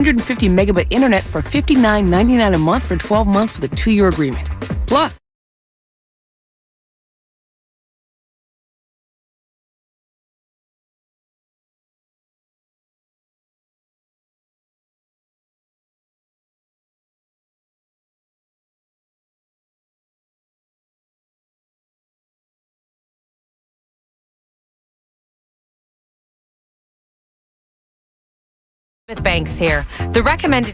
150 megabit internet for $59.99 a month for 12 months with a 2-year agreement. Plus, with banks here. The recommended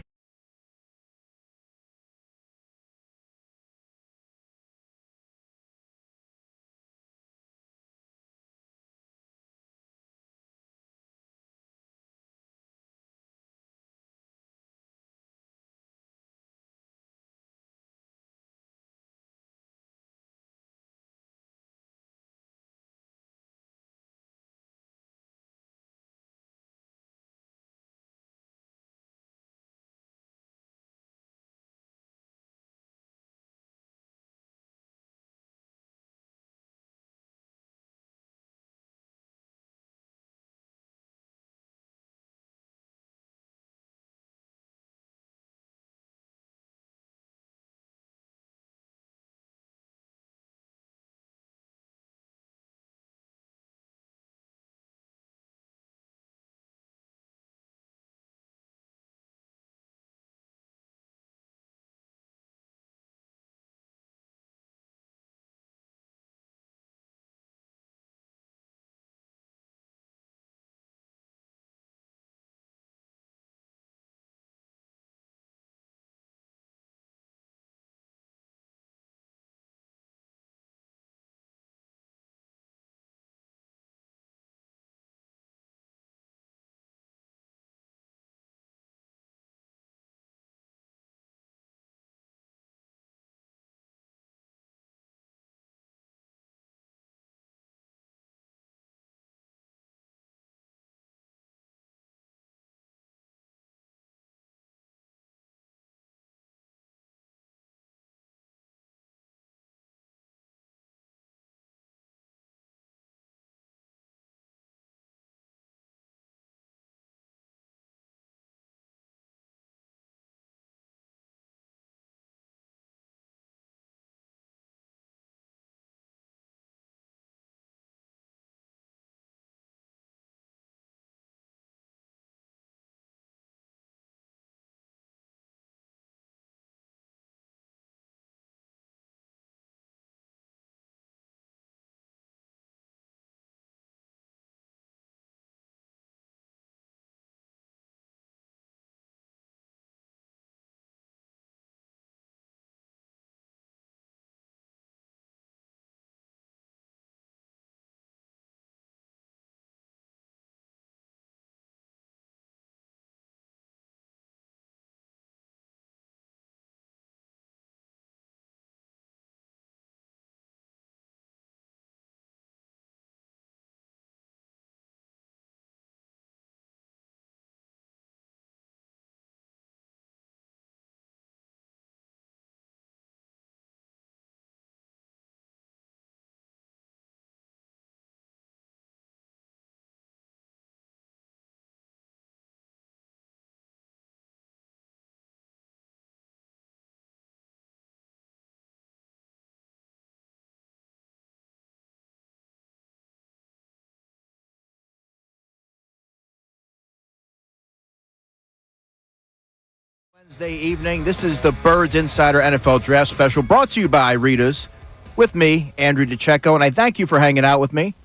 Wednesday evening. This is the Birds Insider NFL Draft Special brought to you by Rita's with me, Andrew DiCecco, and I thank you for hanging out with me.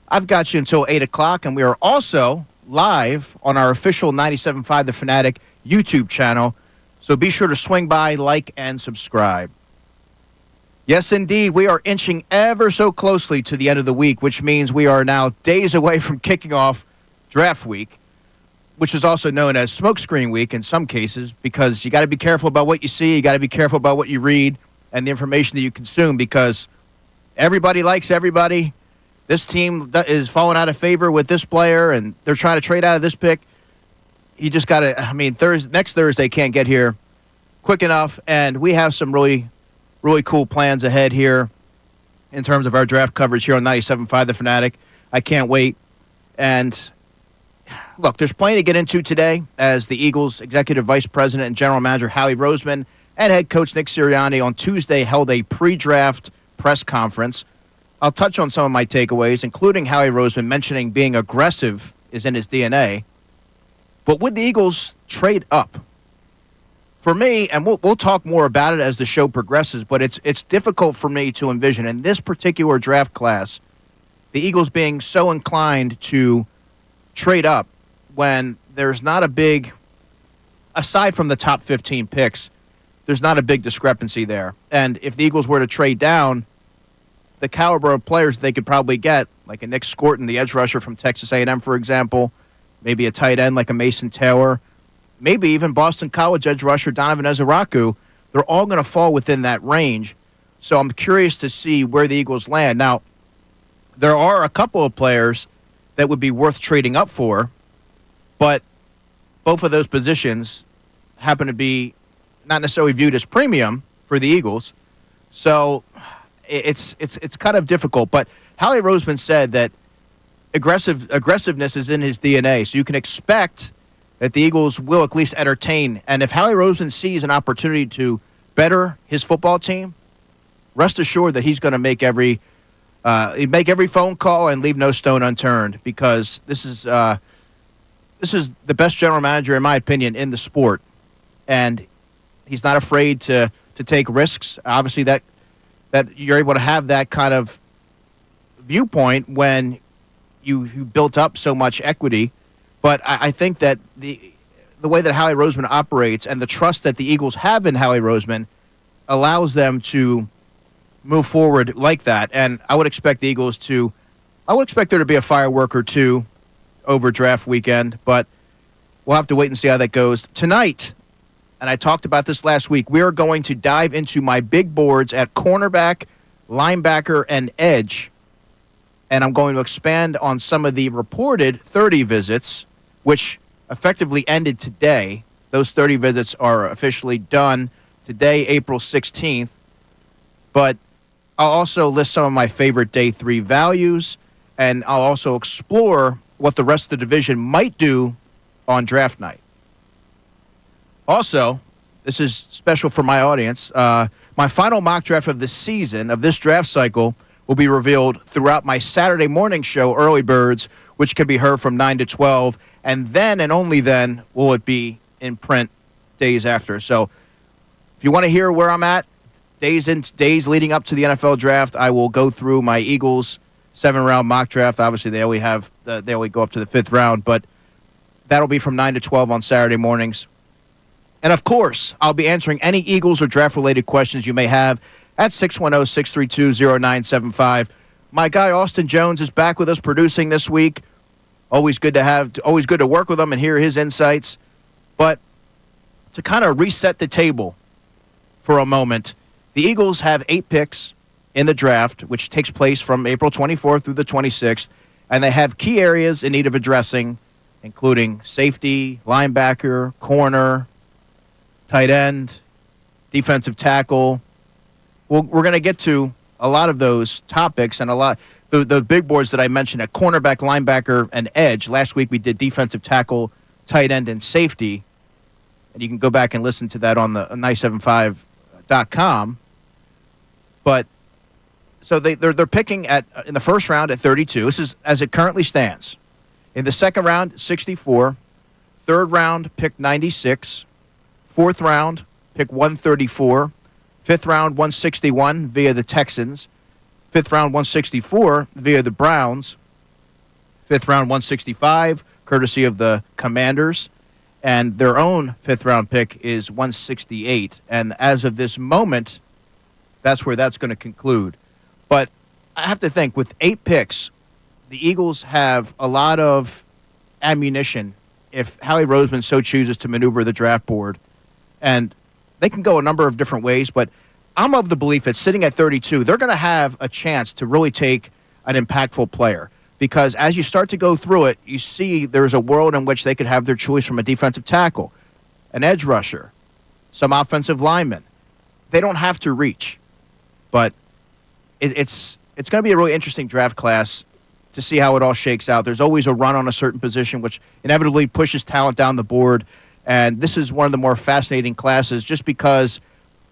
I've got you until 8 o'clock, and we are also live on our official 97.5 The Fanatic YouTube channel, so be sure to swing by, like, and subscribe. Yes, indeed, we are inching ever so closely to the end of the week, which means we are now days away from kicking off draft week, which is also known as smokescreen week in some cases, because you got to be careful about what you see, you got to be careful about what you read, and the information that you consume, because everybody likes everybody. This team is falling out of favor with this player, and they're trying to trade out of this pick. You just got to, next Thursday can't get here quick enough, and we have some really, really cool plans ahead here in terms of our draft coverage here on 97.5 The Fanatic. I can't wait. And look, there's plenty to get into today as the Eagles executive vice president and general manager Howie Roseman and head coach Nick Sirianni on Tuesday held a pre-draft press conference. I'll touch on some of my takeaways, including Howie Roseman mentioning being aggressive is in his DNA. But would the Eagles trade up? For me, and we'll talk more about it as the show progresses, but it's difficult for me to envision in this particular draft class the Eagles being so inclined to trade up when there's not a big, aside from the top 15 picks, there's not a big discrepancy there. And if the Eagles were to trade down, the caliber of players they could probably get, like a Nick Scorton, the edge rusher from Texas A&M, for example, maybe a tight end like a Mason Taylor, maybe even Boston College edge rusher Donovan Ezeraku, they're all going to fall within that range. So I'm curious to see where the Eagles land. Now, there are a couple of players that would be worth trading up for, but both of those positions happen to be not necessarily viewed as premium for the Eagles. So it's kind of difficult. But Howie Roseman said that aggressiveness is in his DNA, so you can expect that the Eagles will at least entertain. And if Howie Roseman sees an opportunity to better his football team, rest assured that he's going to make every phone call and leave no stone unturned, because this is the best general manager, in my opinion, in the sport, and he's not afraid to take risks. Obviously, that you're able to have that kind of viewpoint when you built up so much equity. But I think that the way that Howie Roseman operates and the trust that the Eagles have in Howie Roseman allows them to move forward like that. And I would expect the Eagles I would expect there to be a firework or two over draft weekend, but we'll have to wait and see how that goes. Tonight, and I talked about this last week, we are going to dive into my big boards at cornerback, linebacker, and edge. And I'm going to expand on some of the reported 30 visits, which effectively ended today. Those 30 visits are officially done today, April 16th. But I'll also list some of my favorite day 3 values, and I'll also explore what the rest of the division might do on draft night. Also, this is special for my audience. My final mock draft of the season, of this draft cycle, will be revealed throughout my Saturday morning show, Early Birds, which can be heard from 9 to 12. And then and only then will it be in print days after. So if you want to hear where I'm at, days leading up to the NFL draft, I will go through my Eagles 7-round mock draft. Obviously, they only go up to the 5th round, but that'll be from 9 to 12 on Saturday mornings. And, of course, I'll be answering any Eagles or draft-related questions you may have at 610-632-0975. My guy Austin Jones is back with us producing this week. Always good to work with him and hear his insights. But to kind of reset the table for a moment, the Eagles have 8 picks in the draft, which takes place from April 24th through the 26th, and they have key areas in need of addressing, including safety, linebacker, corner, tight end, defensive tackle. We're going to get to a lot of those topics and the big boards that I mentioned at cornerback, linebacker, and edge. Last week we did defensive tackle, tight end, and safety. And you can go back and listen to that on the 975.com. But so they're picking in the first round at 32. This is as it currently stands. In the second round, 64. Third round, pick 96. Fourth round, pick 134. Fifth round, 161 via the Texans. Fifth round, 164 via the Browns. Fifth round, 165, courtesy of the Commanders. And their own fifth round pick is 168. And as of this moment, that's where that's going to conclude. But I have to think, with 8 picks, the Eagles have a lot of ammunition if Howie Roseman so chooses to maneuver the draft board. And they can go a number of different ways, but I'm of the belief that sitting at 32, they're going to have a chance to really take an impactful player. Because as you start to go through it, you see there's a world in which they could have their choice from a defensive tackle, an edge rusher, some offensive linemen. They don't have to reach. But it's going to be a really interesting draft class. to see how it all shakes out. There's always a run on a certain position, which inevitably pushes talent down the board. And this is one of the more fascinating classes just because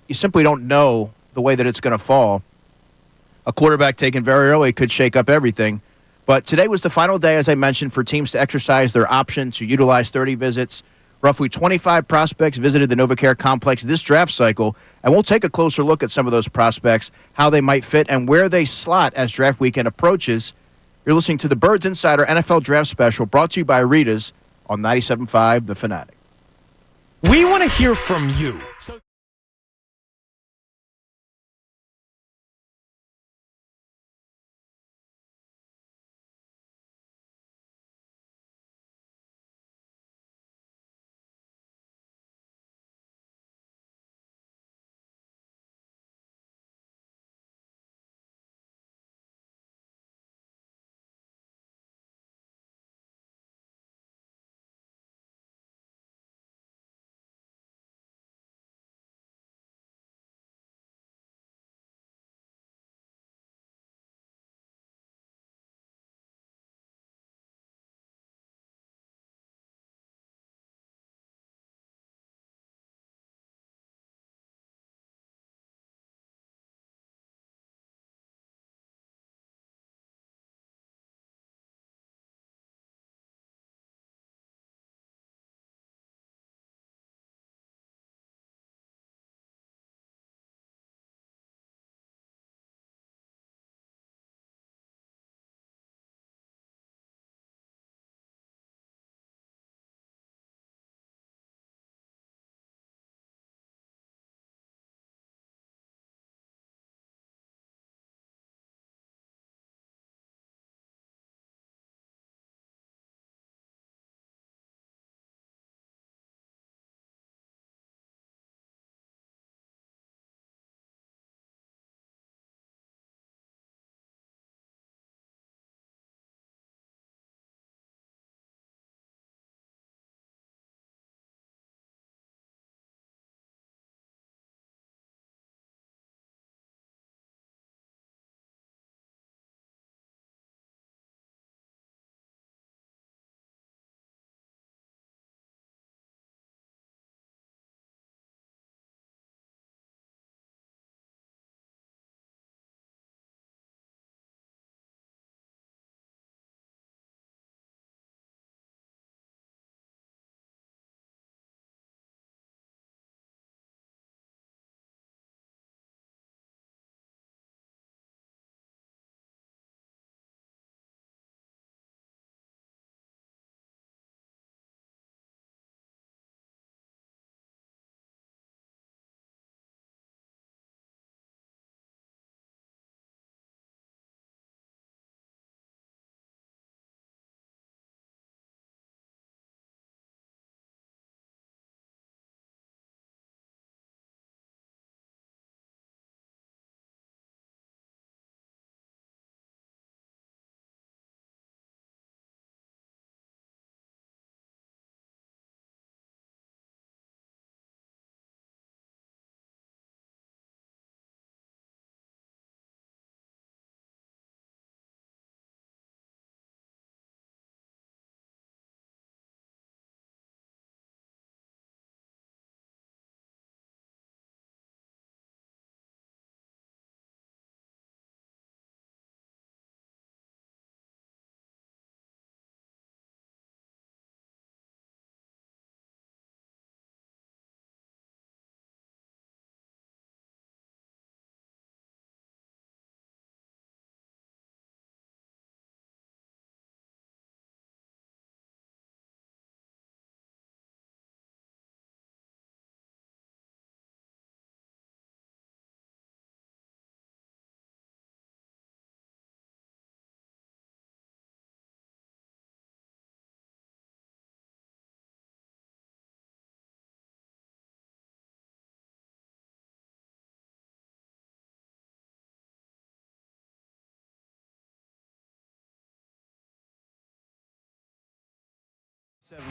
you simply don't know the way that it's going to fall. A quarterback taken very early could shake up everything. But today was the final day, as I mentioned, for teams to exercise their option to utilize 30 visits. Roughly 25 prospects visited the NovaCare complex this draft cycle, and we'll take a closer look at some of those prospects, how they might fit, and where they slot as draft weekend approaches. You're listening to the Birds Insider NFL Draft Special, brought to you by Rita's on 97.5 The Fanatic. We want to hear from you.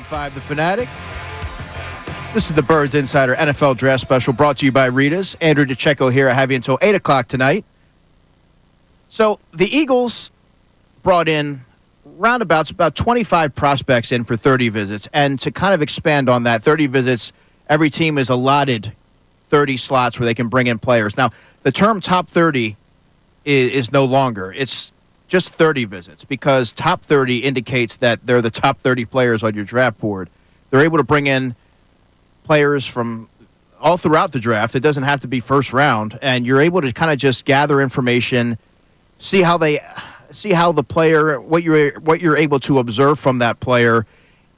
Five The Fanatic. This is the Birds Insider NFL Draft Special, brought to you by Rita's. Andrew DiCecco here. I have you until 8 o'clock tonight. So the Eagles brought in roundabouts about 25 prospects in for 30 visits. And to kind of expand on that, 30 visits, every team is allotted 30 slots where they can bring in players. Now, the term top 30 is no longer. It's just 30 visits because top 30 indicates that they're the top 30 players on your draft board. They're able to bring in players from all throughout the draft. It doesn't have to be first round, and you're able to kind of just gather information, see how the player, what you're able to observe from that player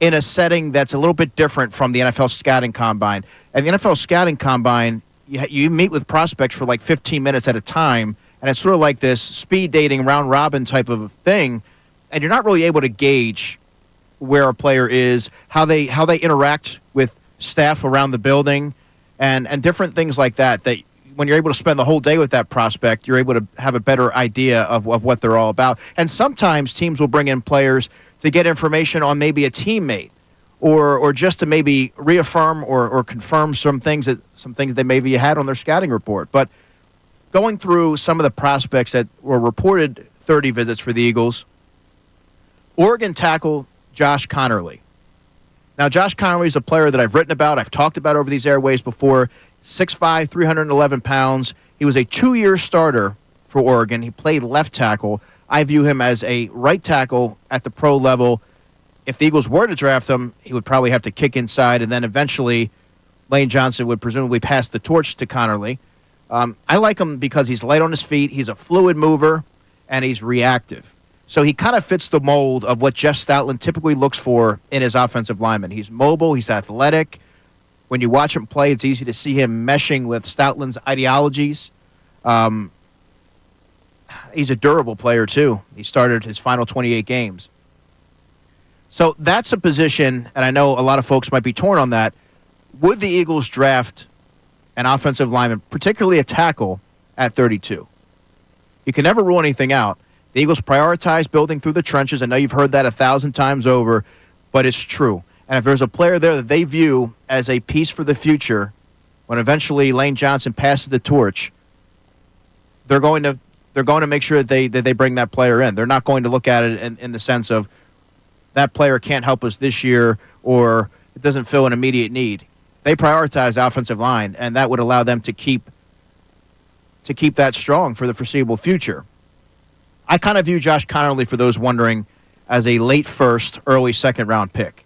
in a setting that's a little bit different from the NFL scouting combine. And the NFL scouting combine, you meet with prospects for like 15 minutes at a time, and it's sort of like this speed dating round robin type of thing, and you're not really able to gauge where a player is, how they interact with staff around the building, and different things like that, that when you're able to spend the whole day with that prospect, you're able to have a better idea of what they're all about. And sometimes teams will bring in players to get information on maybe a teammate or just to maybe reaffirm or confirm some things that maybe you had on their scouting report. But going through some of the prospects that were reported 30 visits for the Eagles, Oregon tackle Josh Connerly. Now, Josh Connerly is a player that I've written about, I've talked about over these airways before. 6'5", 311 pounds. He was a 2-year starter for Oregon. He played left tackle. I view him as a right tackle at the pro level. If the Eagles were to draft him, he would probably have to kick inside, and then eventually Lane Johnson would presumably pass the torch to Connerly. I like him because he's light on his feet, he's a fluid mover, and he's reactive. So he kind of fits the mold of what Jeff Stoutland typically looks for in his offensive lineman. He's mobile, he's athletic. When you watch him play, it's easy to see him meshing with Stoutland's ideologies. He's a durable player, too. He started his final 28 games. So that's a position, and I know a lot of folks might be torn on that. Would the Eagles draft an offensive lineman, particularly a tackle, at 32? You can never rule anything out. The Eagles prioritize building through the trenches. I know you've heard that 1,000 times over, but it's true. And if there's a player there that they view as a piece for the future, when eventually Lane Johnson passes the torch, they're going to make sure that they bring that player in. They're not going to look at it in the sense of that player can't help us this year or it doesn't fill an immediate need. They prioritize the offensive line, and that would allow them to keep that strong for the foreseeable future. I kind of view Josh Connerly, for those wondering, as a late first, early second round pick.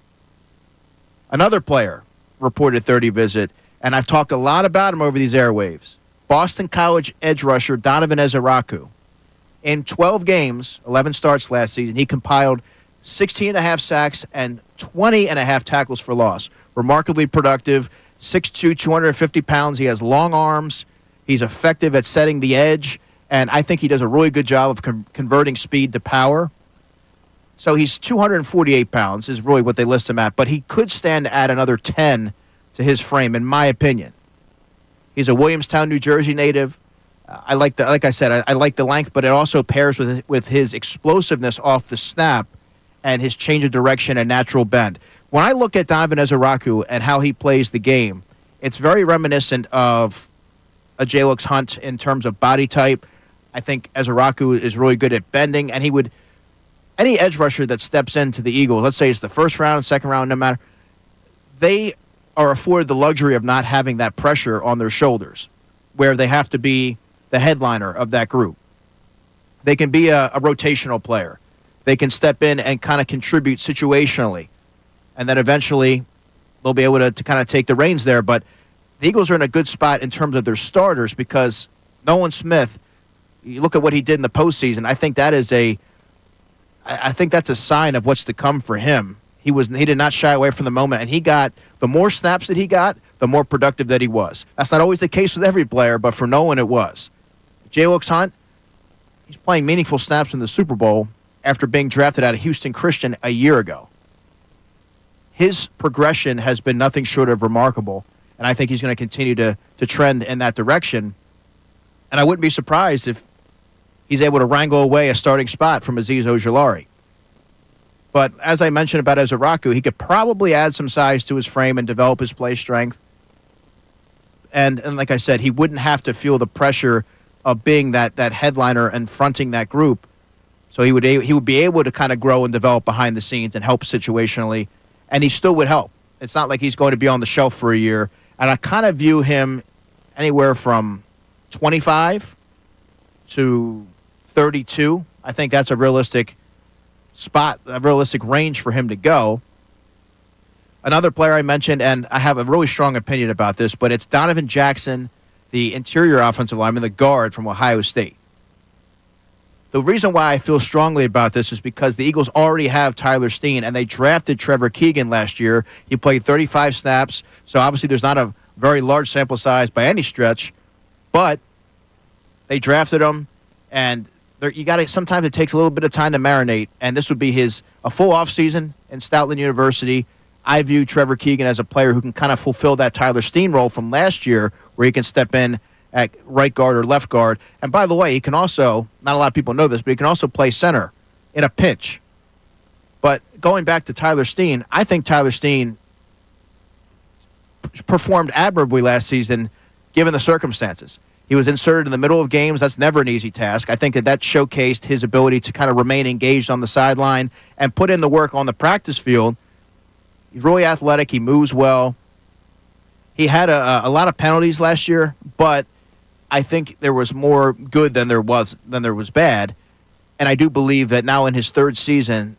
Another player reported 30 visit, and I've talked a lot about him over these airwaves. Boston College edge rusher Donovan Ezeraku. In 12 games, 11 starts last season, he compiled 16.5 sacks and 20.5 tackles for loss. Remarkably productive, 6'2", 250 pounds. He has long arms. He's effective at setting the edge, and I think he does a really good job of converting speed to power. So he's 248 pounds is really what they list him at, but he could stand to add another 10 to his frame, in my opinion. He's a Williamstown, New Jersey native. I like the length, but it also pairs with his explosiveness off the snap and his change of direction and natural bend. When I look at Donovan Ezeraku and how he plays the game, it's very reminiscent of a Jalix Hunt in terms of body type. I think Ezeraku is really good at bending, and any edge rusher that steps into the Eagles, let's say it's the first round, second round, no matter, they are afforded the luxury of not having that pressure on their shoulders, where they have to be the headliner of that group. They can be a rotational player. They can step in and kind of contribute situationally, and then eventually they'll be able to kind of take the reins there. But the Eagles are in a good spot in terms of their starters because Nolan Smith, you look at what he did in the postseason, I think that's a sign of what's to come for him. He did not shy away from the moment, and the more snaps that he got, the more productive that he was. That's not always the case with every player, but for Nolan it was. Jalix Hunt, he's playing meaningful snaps in the Super Bowl after being drafted out of Houston Christian a year ago. His progression has been nothing short of remarkable, and I think he's going to continue to trend in that direction. And I wouldn't be surprised if he's able to wrangle away a starting spot from Azeez Ojulari. But as I mentioned about Ezeraku, he could probably add some size to his frame and develop his play strength. And like I said, he wouldn't have to feel the pressure of being that headliner and fronting that group. So he would be able to kind of grow and develop behind the scenes and help situationally, and he still would help. It's not like he's going to be on the shelf for a year. And I kind of view him anywhere from 25 to 32. I think that's a realistic spot, a realistic range for him to go. Another player I mentioned, and I have a really strong opinion about this, but it's Donovan Jackson, the interior offensive lineman, the guard from Ohio State. The reason why I feel strongly about this is because the Eagles already have Tyler Steen, and they drafted Trevor Keegan last year. He played 35 snaps, so obviously there's not a very large sample size by any stretch, but they drafted him, and sometimes it takes a little bit of time to marinate, and this would be a full offseason in Stoutland University. I view Trevor Keegan as a player who can kind of fulfill that Tyler Steen role from last year, where he can step in at right guard or left guard. And by the way, he can also, not a lot of people know this, but he can also play center in a pinch. But going back to Tyler Steen, I think Tyler Steen performed admirably last season given the circumstances. He was inserted in the middle of games. That's never an easy task. I think that showcased his ability to kind of remain engaged on the sideline and put in the work on the practice field. He's really athletic. He moves well. He had a lot of penalties last year, but I think there was more good than there was bad. And I do believe that now in his third season,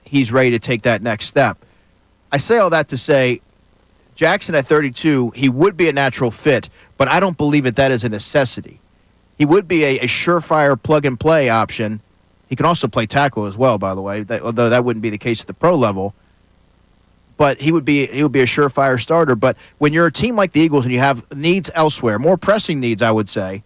he's ready to take that next step. I say all that to say, Jackson at 32, he would be a natural fit, but I don't believe that is a necessity. He would be a surefire plug-and-play option. He can also play tackle as well, by the way, although that wouldn't be the case at the pro level. But he would be a surefire starter. But when you're a team like the Eagles and you have needs elsewhere, more pressing needs, I would say,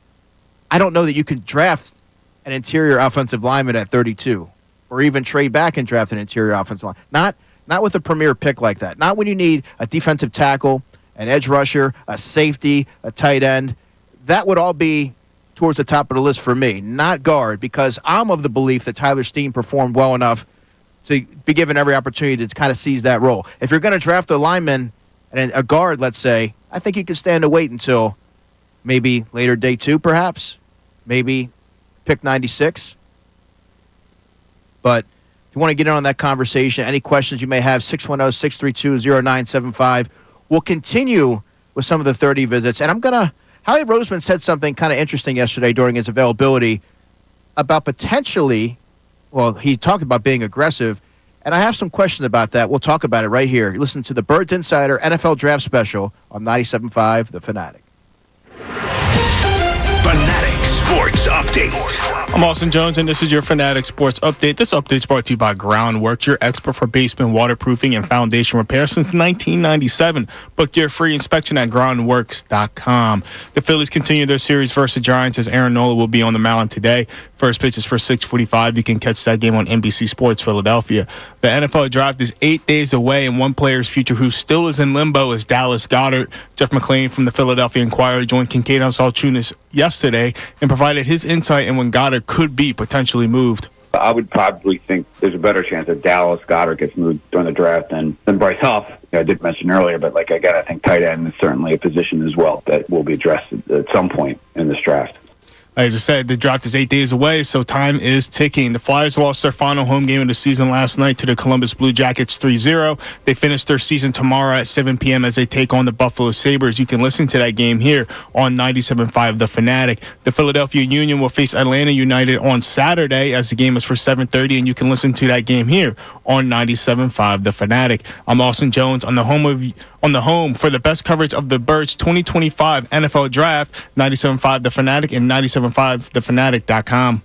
I don't know that you can draft an interior offensive lineman at 32 or even trade back and draft an interior offensive lineman. Not with a premier pick like that. Not when you need a defensive tackle, an edge rusher, a safety, a tight end. That would all be towards the top of the list for me, not guard, because I'm of the belief that Tyler Steen performed well enough to be given every opportunity to kind of seize that role. If you're going to draft a lineman and a guard, let's say, I think you could stand to wait until maybe later day 2, perhaps. Maybe pick 96. But if you want to get in on that conversation, any questions you may have, 610-632-0975. We'll continue with some of the 30 visits. And Howie Roseman said something kind of interesting yesterday during his availability about potentially, well, he talked about being aggressive, and I have some questions about that. We'll talk about it right here. Listen to the Birds Insider NFL Draft Special on 97.5 The Fanatic. Fanatic Sports Update. I'm Austin Jones, and this is your Fanatic Sports Update. This update is brought to you by Groundworks, your expert for basement waterproofing and foundation repair since 1997. Book your free inspection at groundworks.com. The Phillies continue their series versus the Giants as Aaron Nola will be on the mound today. First pitch is for 6:45. You can catch that game on NBC Sports Philadelphia. The NFL draft is 8 days away, and one player's future who still is in limbo is Dallas Goedert. Jeff McClain from the Philadelphia Inquirer joined Kincade on Salciunas yesterday and provided his insight in when Goedert could be potentially moved. I would probably think there's a better chance that Dallas Goedert gets moved during the draft than Bryce Huff. I did mention earlier, but I think tight end is certainly a position as well that will be addressed at some point in this draft. As I said, the draft is 8 days away, so time is ticking. The Flyers lost their final home game of the season last night to the Columbus Blue Jackets 3-0. They finish their season tomorrow at 7 p.m. as they take on the Buffalo Sabres. You can listen to that game here on 97.5 The Fanatic. The Philadelphia Union will face Atlanta United on Saturday as the game is for 7:30, and you can listen to that game here on 97.5 The Fanatic. I'm Austin Jones on the home for the best coverage of the Birds 2025 NFL Draft, 97.5 The Fanatic and 97.5thefanatic.com.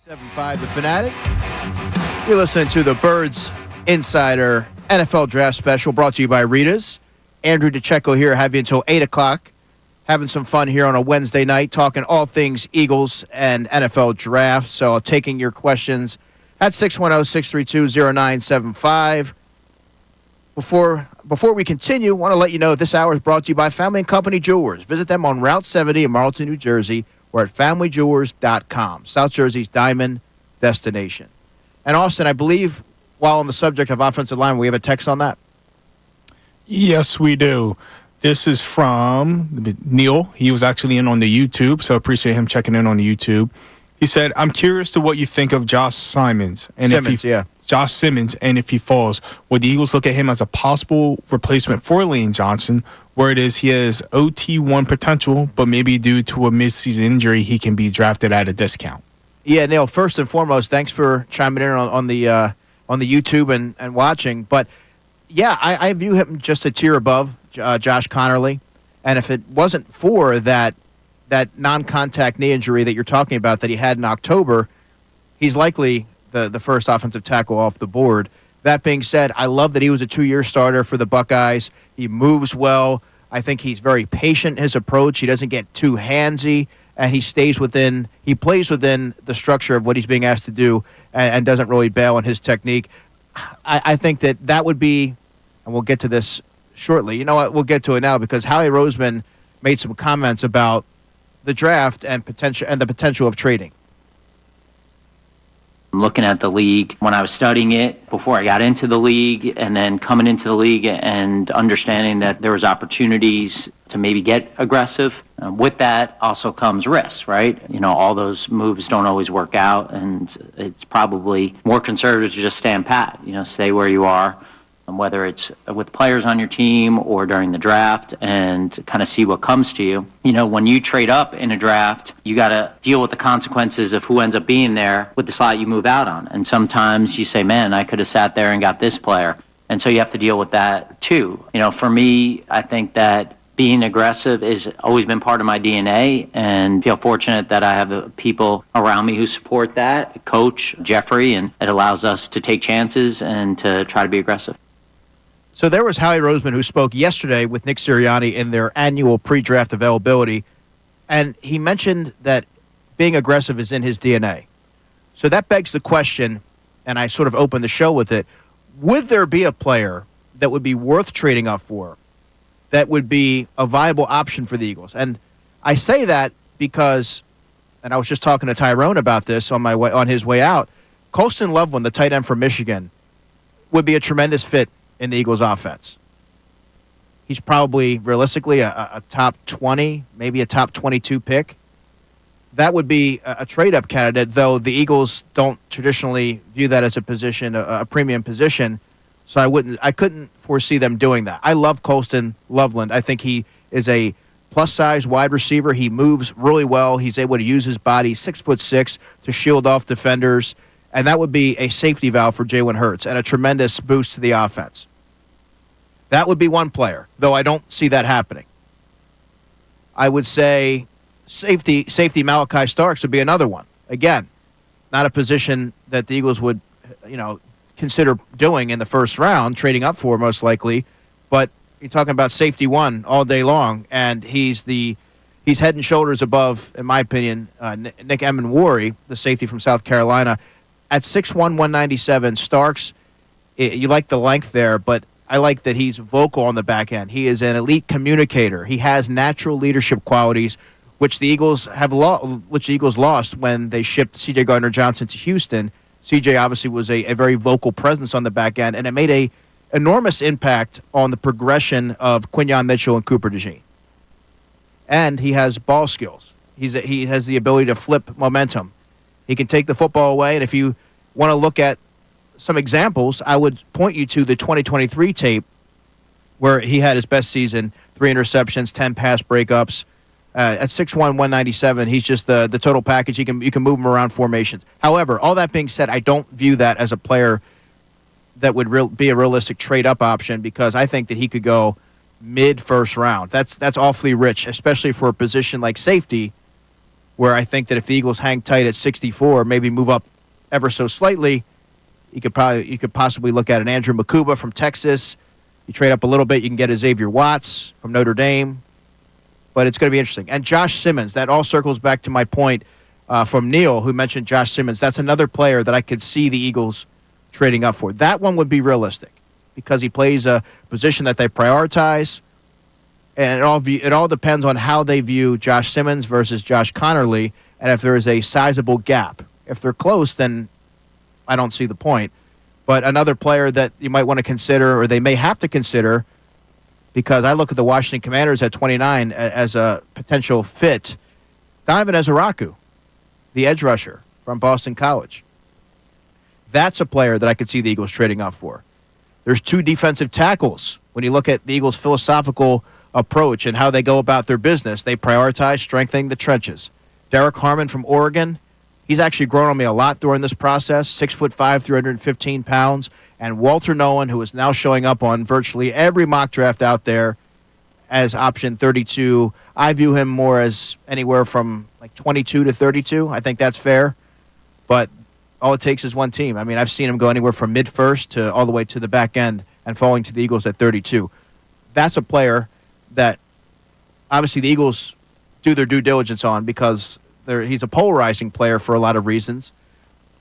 7-5 The Fanatic. You're listening to the Birds Insider NFL Draft Special brought to you by Rita's. Andrew DiCecco here. Have you until 8 o'clock. Having some fun here on a Wednesday night, talking all things Eagles and NFL Draft. So taking your questions at 610-632-0975. Before we continue, I want to let you know this hour is brought to you by Family & Company Jewelers. Visit them on Route 70 in Marlton, New Jersey, or at FamilyJewelers.com, South Jersey's diamond destination. And Austin, I believe, while on the subject of offensive line, we have a text on that. Yes, we do. This is from Neil. He was actually in on the YouTube, so appreciate him checking in on the YouTube. He said, I'm curious to what you think of Josh Simmons. And Josh Simmons, and if he falls, would the Eagles look at him as a possible replacement for Lane Johnson, where it is he has OT1 potential, but maybe due to a midseason injury, he can be drafted at a discount? Yeah, Neil, first and foremost, thanks for chiming in on the YouTube and watching. But, yeah, I view him just a tier above Josh Connerly. And if it wasn't for that non-contact knee injury that you're talking about that he had in October, he's likely the first offensive tackle off the board. That being said, I love that he was a 2-year starter for the Buckeyes. He moves well. I think he's very patient in his approach. He doesn't get too handsy, and he plays within the structure of what he's being asked to do and doesn't really bail on his technique. I think that would be, and we'll get to this shortly. You know what? We'll get to it now because Howie Roseman made some comments about the draft and the potential of trading. Looking at the league when I was studying it before I got into the league, and then coming into the league and understanding that there was opportunities to maybe get aggressive. With that also comes risks, right? You know, all those moves don't always work out, and it's probably more conservative to just stand pat, stay where you are. Whether it's with players on your team or during the draft, and kind of see what comes to you. When you trade up in a draft, you got to deal with the consequences of who ends up being there with the slot you move out on. And sometimes you say, man, I could have sat there and got this player. And so you have to deal with that too. For me, I think that being aggressive has always been part of my DNA, and feel fortunate that I have people around me who support that, Coach Jeffrey, and it allows us to take chances and to try to be aggressive. So there was Howie Roseman, who spoke yesterday with Nick Sirianni in their annual pre-draft availability, and he mentioned that being aggressive is in his DNA. So that begs the question, and I sort of opened the show with it, would there be a player that would be worth trading up for, that would be a viable option for the Eagles? And I say that because, and I was just talking to Tyrone about this on his way out, Colston Loveland, the tight end from Michigan, would be a tremendous fit in the Eagles' offense. He's probably, realistically, a top 20, maybe a top 22 pick. That would be a trade-up candidate, though the Eagles don't traditionally view that as a position, a premium position, so I couldn't foresee them doing that. I love Colston Loveland. I think he is a plus-size wide receiver. He moves really well. He's able to use his body, 6'6", to shield off defenders. And that would be a safety valve for Jalen Hurts and a tremendous boost to the offense. That would be one player, though I don't see that happening. I would say safety Malachi Starks would be another one. Again, not a position that the Eagles would, consider doing in the first round, trading up for most likely. But you're talking about safety one all day long, and he's head and shoulders above, in my opinion, Nick Emenwari, the safety from South Carolina. At 6'1", 197, Starks, you like the length there, but I like that he's vocal on the back end. He is an elite communicator. He has natural leadership qualities, which the Eagles lost when they shipped C.J. Gardner-Johnson to Houston. C.J. obviously was a very vocal presence on the back end, and it made a enormous impact on the progression of Quinyon Mitchell and Cooper DeJean. And he has ball skills. He has the ability to flip momentum. He can take the football away, and if you want to look at some examples, I would point you to the 2023 tape where he had his best season, 3 interceptions, 10 pass breakups. At 6'1", 197, he's just the total package. You can move him around formations. However, all that being said, I don't view that as a player that would be a realistic trade-up option because I think that he could go mid-first round. That's awfully rich, especially for a position like safety where I think that if the Eagles hang tight at 64, maybe move up ever so slightly, you could possibly look at an Andrew Makuba from Texas. You trade up a little bit, you can get a Xavier Watts from Notre Dame. But it's going to be interesting. And Josh Simmons, that all circles back to my point from Neil, who mentioned Josh Simmons. That's another player that I could see the Eagles trading up for. That one would be realistic because he plays a position that they prioritize. And it all depends on how they view Josh Simmons versus Josh Connerly and if there is a sizable gap. If they're close, then I don't see the point. But another player that you might want to consider, or they may have to consider, because I look at the Washington Commanders at 29 as a potential fit, Donovan Ezeraku, the edge rusher from Boston College. That's a player that I could see the Eagles trading up for. There's 2 defensive tackles. When you look at the Eagles' philosophical approach and how they go about their business, they prioritize strengthening the trenches. Derek Harmon from Oregon, he's actually grown on me a lot during this process, 6'5", 315 pounds. And Walter Nolan, who is now showing up on virtually every mock draft out there as option 32. I view him more as anywhere from like 22 to 32. I think that's fair. But all it takes is one team. I mean, I've seen him go anywhere from mid-first to all the way to the back end and falling to the Eagles at 32. That's a player that obviously the Eagles do their due diligence on because he's a polarizing player for a lot of reasons.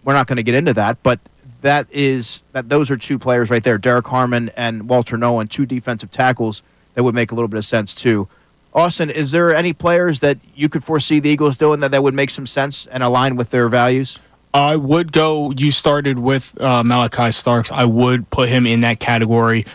We're not going to get into that, but those are 2 players right there, Derek Harmon and Walter Nolan, 2 defensive tackles that would make a little bit of sense too. Austin, is there any players that you could foresee the Eagles doing that would make some sense and align with their values? I would go, you started with Malachi Starks. I would put him in that category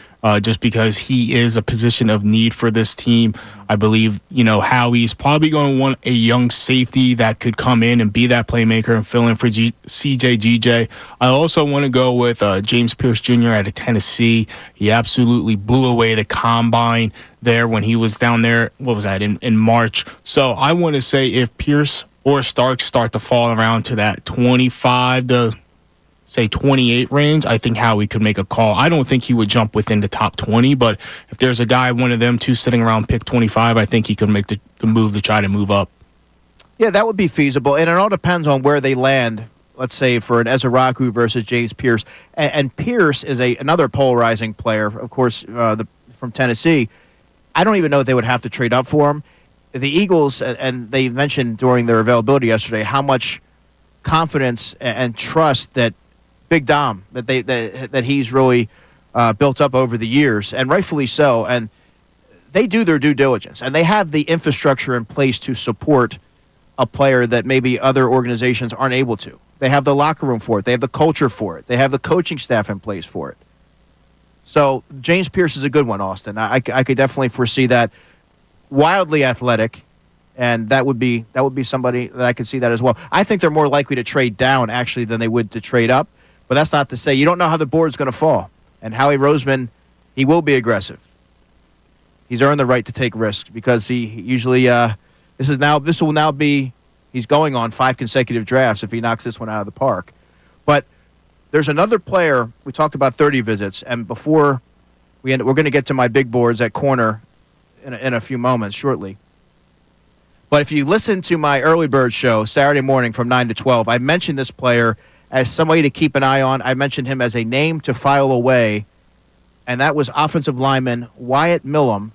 just because he is a position of need for this team. I believe, Howie's probably going to want a young safety that could come in and be that playmaker and fill in for CJ. I also want to go with James Pierce Jr. out of Tennessee. He absolutely blew away the combine there when he was down there. What was that, in March? So I want to say if Pierce or Starks start to fall around to that 25 to, say, 28 range, I think Howie could make a call. I don't think he would jump within the top 20, but if there's a guy, one of them 2 sitting around pick 25, I think he could make the move to try to move up. Yeah, that would be feasible, and it all depends on where they land, let's say, for an Ezeraku versus James Pierce. And Pierce is another polarizing player, of course, from Tennessee. I don't even know if they would have to trade up for him. The Eagles, and they mentioned during their availability yesterday, how much confidence and trust that Big Dom, that he's really built up over the years, and rightfully so. And they do their due diligence, and they have the infrastructure in place to support a player that maybe other organizations aren't able to. They have the locker room for it. They have the culture for it. They have the coaching staff in place for it. So James Pierce is a good one, Austin. I could definitely foresee that. Wildly athletic, and that would be somebody that I could see that as well. I think they're more likely to trade down, actually, than they would to trade up. But that's not to say you don't know how the board's going to fall. And Howie Roseman, he will be aggressive. He's earned the right to take risks because he usually this will now be he's going on 5 consecutive drafts if he knocks this one out of the park. But there's another player. We talked about 30 visits, and before we're going to get to my big boards at corner in a few moments shortly. But if you listen to my early bird show Saturday morning from 9 to 12, I mentioned this player as somebody to keep an eye on. I mentioned him as a name to file away, and that was offensive lineman Wyatt Millum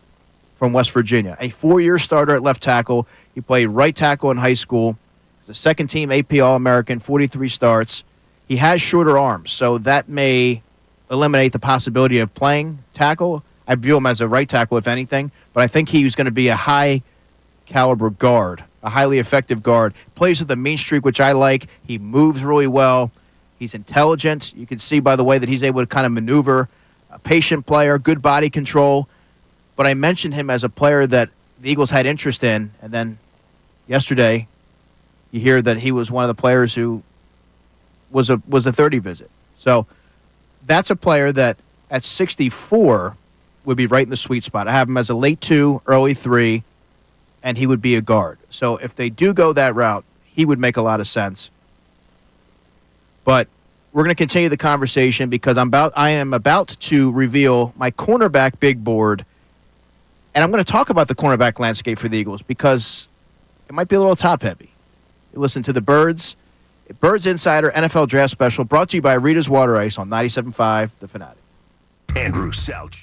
from West Virginia, a 4-year starter at left tackle. He played right tackle in high school. He's a second-team AP All-American, 43 starts. He has shorter arms, so that may eliminate the possibility of playing tackle. I view him as a right tackle, if anything, but I think he's going to be a high-caliber guard, a highly effective guard. Plays with a mean streak, which I like. He moves really well. He's intelligent. You can see by the way that he's able to kind of maneuver. A patient player, good body control. But I mentioned him as a player that the Eagles had interest in, and then yesterday you hear that he was one of the players who was a 30 visit. So that's a player that at 64 would be right in the sweet spot. I have him as a late 2, early 3, and he would be a guard. So if they do go that route, he would make a lot of sense. But we're going to continue the conversation because I am about to reveal my cornerback big board, and I'm going to talk about the cornerback landscape for the Eagles because it might be a little top-heavy. You listen to the Birds Insider NFL Draft Special, brought to you by Rita's Water Ice on 97.5 The Fanatic. Andrew Salciunas.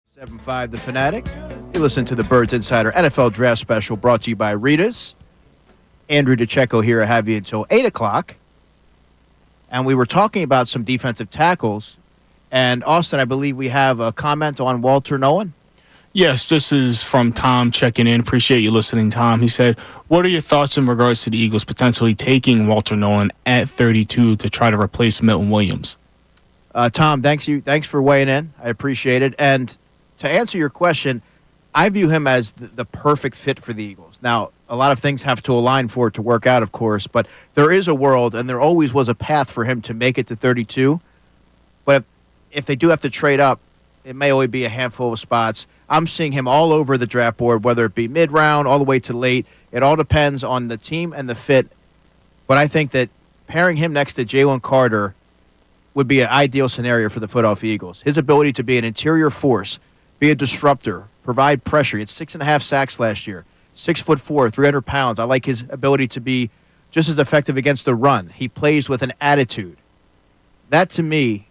Seven five, The Fanatic. You listen to the Birds Insider NFL Draft Special, brought to you by Rita's. Andrew DiCecco here. I have you until 8 o'clock. And we were talking about some defensive tackles. And, Austin, I believe we have a comment on Walter Nolan. Yes, this is from Tom checking in. Appreciate you listening, Tom. He said, what are your thoughts in regards to the Eagles potentially taking Walter Nolan at 32 to try to replace Milton Williams? Tom, thanks for weighing in. I appreciate it. And to answer your question, I view him as the perfect fit for the Eagles. Now, a lot of things have to align for it to work out, of course, but there is a world, and there always was a path for him to make it to 32. But if they do have to trade up, It may only be a handful of spots. I'm seeing him all over the draft board, whether it be mid-round, all the way to late. It all depends on the team and the fit. But I think that pairing him next to Jalen Carter would be an ideal scenario for the Philadelphia Eagles. His ability to be an interior force, be a disruptor, provide pressure. He had 6.5 sacks last year. 6'4", 300 pounds. I like his ability to be just as effective against the run. He plays with an attitude. That, to me,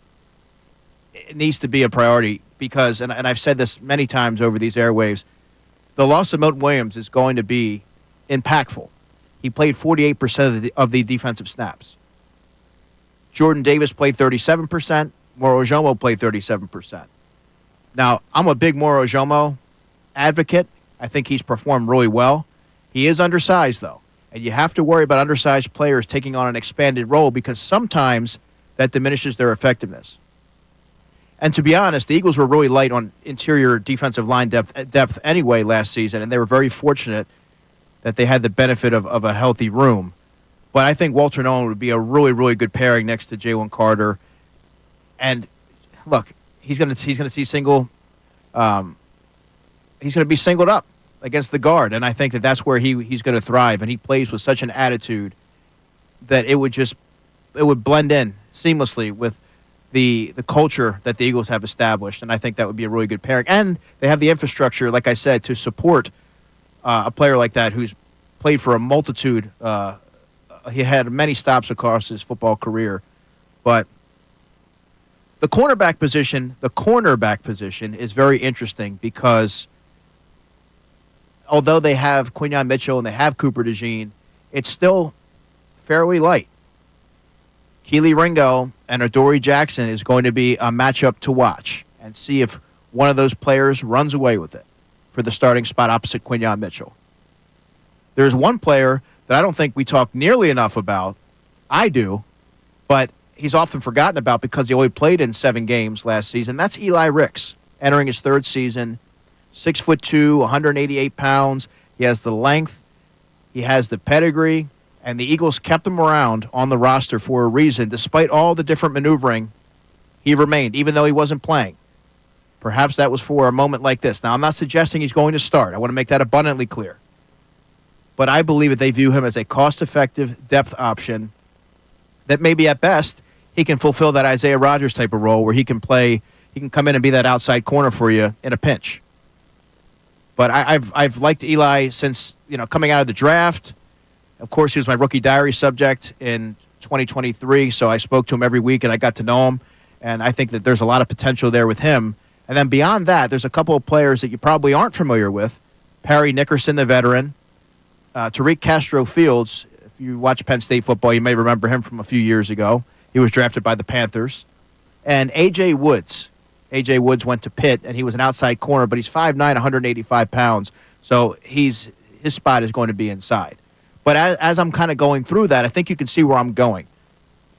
it needs to be a priority because, and I've said this many times over these airwaves, the loss of Milton Williams is going to be impactful. He played 48% of the defensive snaps. Jordan Davis played 37%. Moro Ojomo played 37%. Now, I'm a big Moro Ojomo advocate. I think he's performed really well. He is undersized, though, and you have to worry about undersized players taking on an expanded role because sometimes that diminishes their effectiveness. And to be honest, the Eagles were really light on interior defensive line depth anyway last season, and they were very fortunate that they had the benefit of a healthy room. But I think Walter Nolan would be a really, really good pairing next to Jalen Carter. And look, he's going to see single. He's going to be singled up against the guard, and I think that's where he's going to thrive. And he plays with such an attitude that it would blend in seamlessly with the culture that the Eagles have established, and I think that would be a really good pairing. And they have the infrastructure, like I said, to support a player like that who's played for a multitude. He had many stops across his football career, but the cornerback position is very interesting because although they have Quinyon Mitchell and they have Cooper DeJean, it's still fairly light. Keely Ringo and Adoree Jackson is going to be a matchup to watch and see if one of those players runs away with it for the starting spot opposite Quinyon Mitchell. There's one player that I don't think we talk nearly enough about. I do, but he's often forgotten about because he only played in 7 games last season. That's Eli Ricks, entering his 3rd season. 6'2", 188 pounds. He has the length. He has the pedigree. And the Eagles kept him around on the roster for a reason. Despite all the different maneuvering, he remained, even though he wasn't playing. Perhaps that was for a moment like this. Now, I'm not suggesting he's going to start. I want to make that abundantly clear. But I believe that they view him as a cost-effective depth option that maybe at best he can fulfill that Isaiah Rodgers type of role where he can come in and be that outside corner for you in a pinch. But I've liked Eli since, coming out of the draft. Of course, he was my rookie diary subject in 2023, so I spoke to him every week and I got to know him. And I think that there's a lot of potential there with him. And then beyond that, there's a couple of players that you probably aren't familiar with. Perry Nickerson, the veteran. Tariq Castro-Fields, if you watch Penn State football, you may remember him from a few years ago. He was drafted by the Panthers. And A.J. Woods. A.J. Woods went to Pitt, and he was an outside corner, but he's 5'9", 185 pounds. So his spot is going to be inside. But as I'm kind of going through that, I think you can see where I'm going.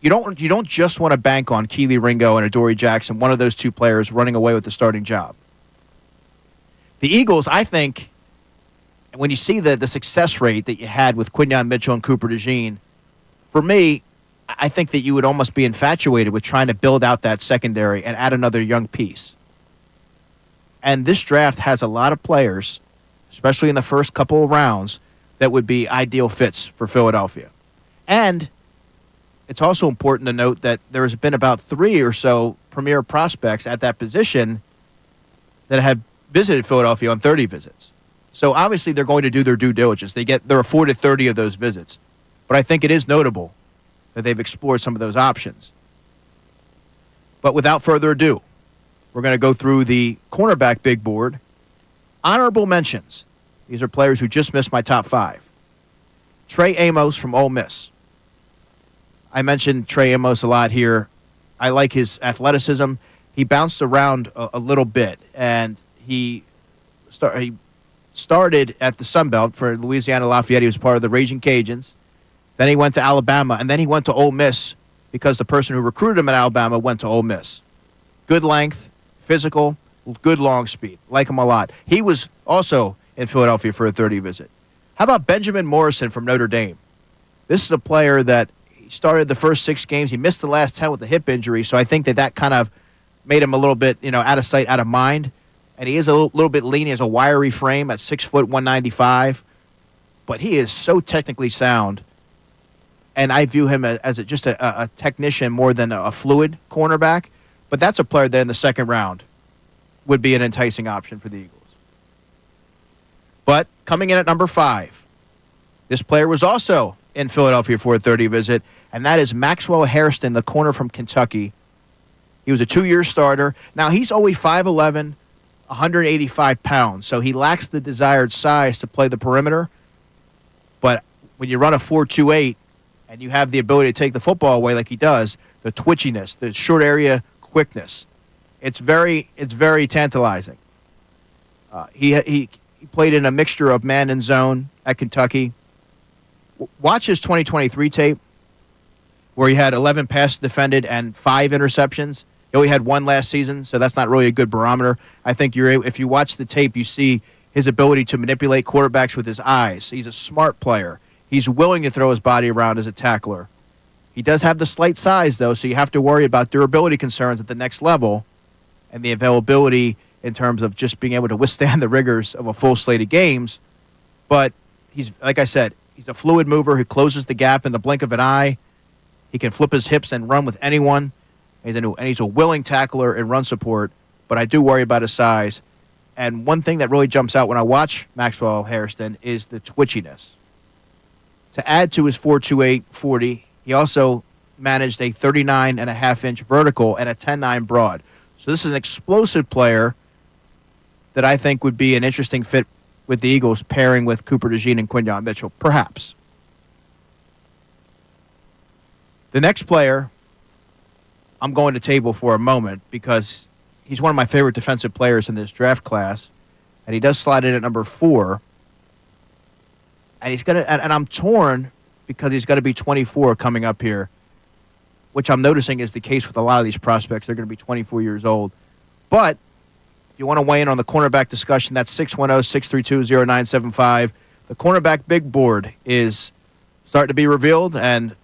You don't just want to bank on Keely Ringo and Adoree Jackson, one of those two players running away with the starting job. The Eagles, I think, when you see the success rate that you had with Quinyon Mitchell and Cooper DeJean, for me, I think that you would almost be infatuated with trying to build out that secondary and add another young piece. And this draft has a lot of players, especially in the first couple of rounds, that would be ideal fits for Philadelphia. And it's also important to note that there's been about 3 or so premier prospects at that position that have visited Philadelphia on 30 visits. So obviously they're going to do their due diligence. They're afforded 30 of those visits. But I think it is notable that they've explored some of those options. But without further ado, we're going to go through the cornerback big board. Honorable mentions. These are players who just missed my top 5. Trey Amos from Ole Miss. I mentioned Trey Amos a lot here. I like his athleticism. He bounced around a little bit, and he started at the Sun Belt for Louisiana Lafayette. He was part of the Raging Cajuns. Then he went to Alabama, and then he went to Ole Miss because the person who recruited him at Alabama went to Ole Miss. Good length, physical, good long speed. Like him a lot. He was also in Philadelphia for a 30 visit. How about Benjamin Morrison from Notre Dame? This is a player that he started the first 6 games. He missed the last 10 with a hip injury, so I think that kind of made him a little bit, out of sight, out of mind. And he is a little bit lean. He has a wiry frame at 6 foot 195. But he is so technically sound. And I view him as just a technician more than a fluid cornerback. But that's a player that in the second round would be an enticing option for the Eagles. But coming in at number 5, this player was also in Philadelphia for a 30 visit, and that is Maxwell Hairston, the corner from Kentucky. He was a 2-year starter. Now, he's only 5'11", 185 pounds, so he lacks the desired size to play the perimeter. But when you run a 4.28 and you have the ability to take the football away like he does, the twitchiness, the short area quickness, it's very tantalizing. He played in a mixture of man and zone at Kentucky. Watch his 2023 tape where he had 11 passes defended and 5 interceptions. He only had 1 last season, so that's not really a good barometer. I think if you watch the tape, you see his ability to manipulate quarterbacks with his eyes. He's a smart player. He's willing to throw his body around as a tackler. He does have the slight size, though, so you have to worry about durability concerns at the next level and the availability in terms of just being able to withstand the rigors of a full slate of games. But he's, like I said, he's a fluid mover who closes the gap in the blink of an eye. He can flip his hips and run with anyone. And he's a willing tackler in run support, but I do worry about his size. And one thing that really jumps out when I watch Maxwell Hairston is the twitchiness. To add to his 4.28 40, he also managed a 39.5-inch vertical and a 10.9 broad. So this is an explosive player that I think would be an interesting fit with the Eagles, pairing with Cooper DeJean and Quinyon Mitchell, perhaps. The next player I'm going to table for a moment because he's one of my favorite defensive players in this draft class, and he does slide in at number 4. And he's gonna, and I'm torn because he's going to be 24 coming up here, which I'm noticing is the case with a lot of these prospects. They're going to be 24 years old. But if you want to weigh in on the cornerback discussion, that's 610-632-0975. The cornerback big board is starting to be revealed, and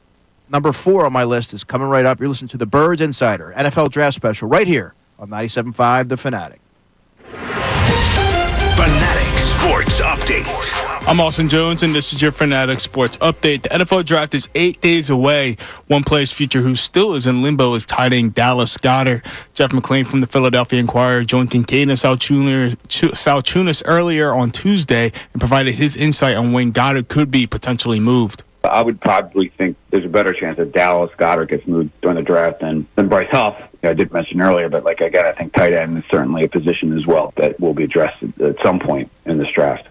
number 4 on my list is coming right up. You're listening to the Birds Insider NFL Draft Special right here on 97.5 The Fanatic. Fanatic Sports Update. I'm Austin Jones, and this is your Fanatic Sports Update. The NFL Draft is 8 days away. One player's future who still is in limbo is tight end Dallas Goedert. Jeff McClain from the Philadelphia Inquirer joined Kincade and Salciunas earlier on Tuesday and provided his insight on when Goedert could be potentially moved. I would probably think there's a better chance that Dallas Goedert gets moved during the draft than Bryce Huff. I did mention earlier, but again, I think tight end is certainly a position as well that will be addressed at some point in this draft.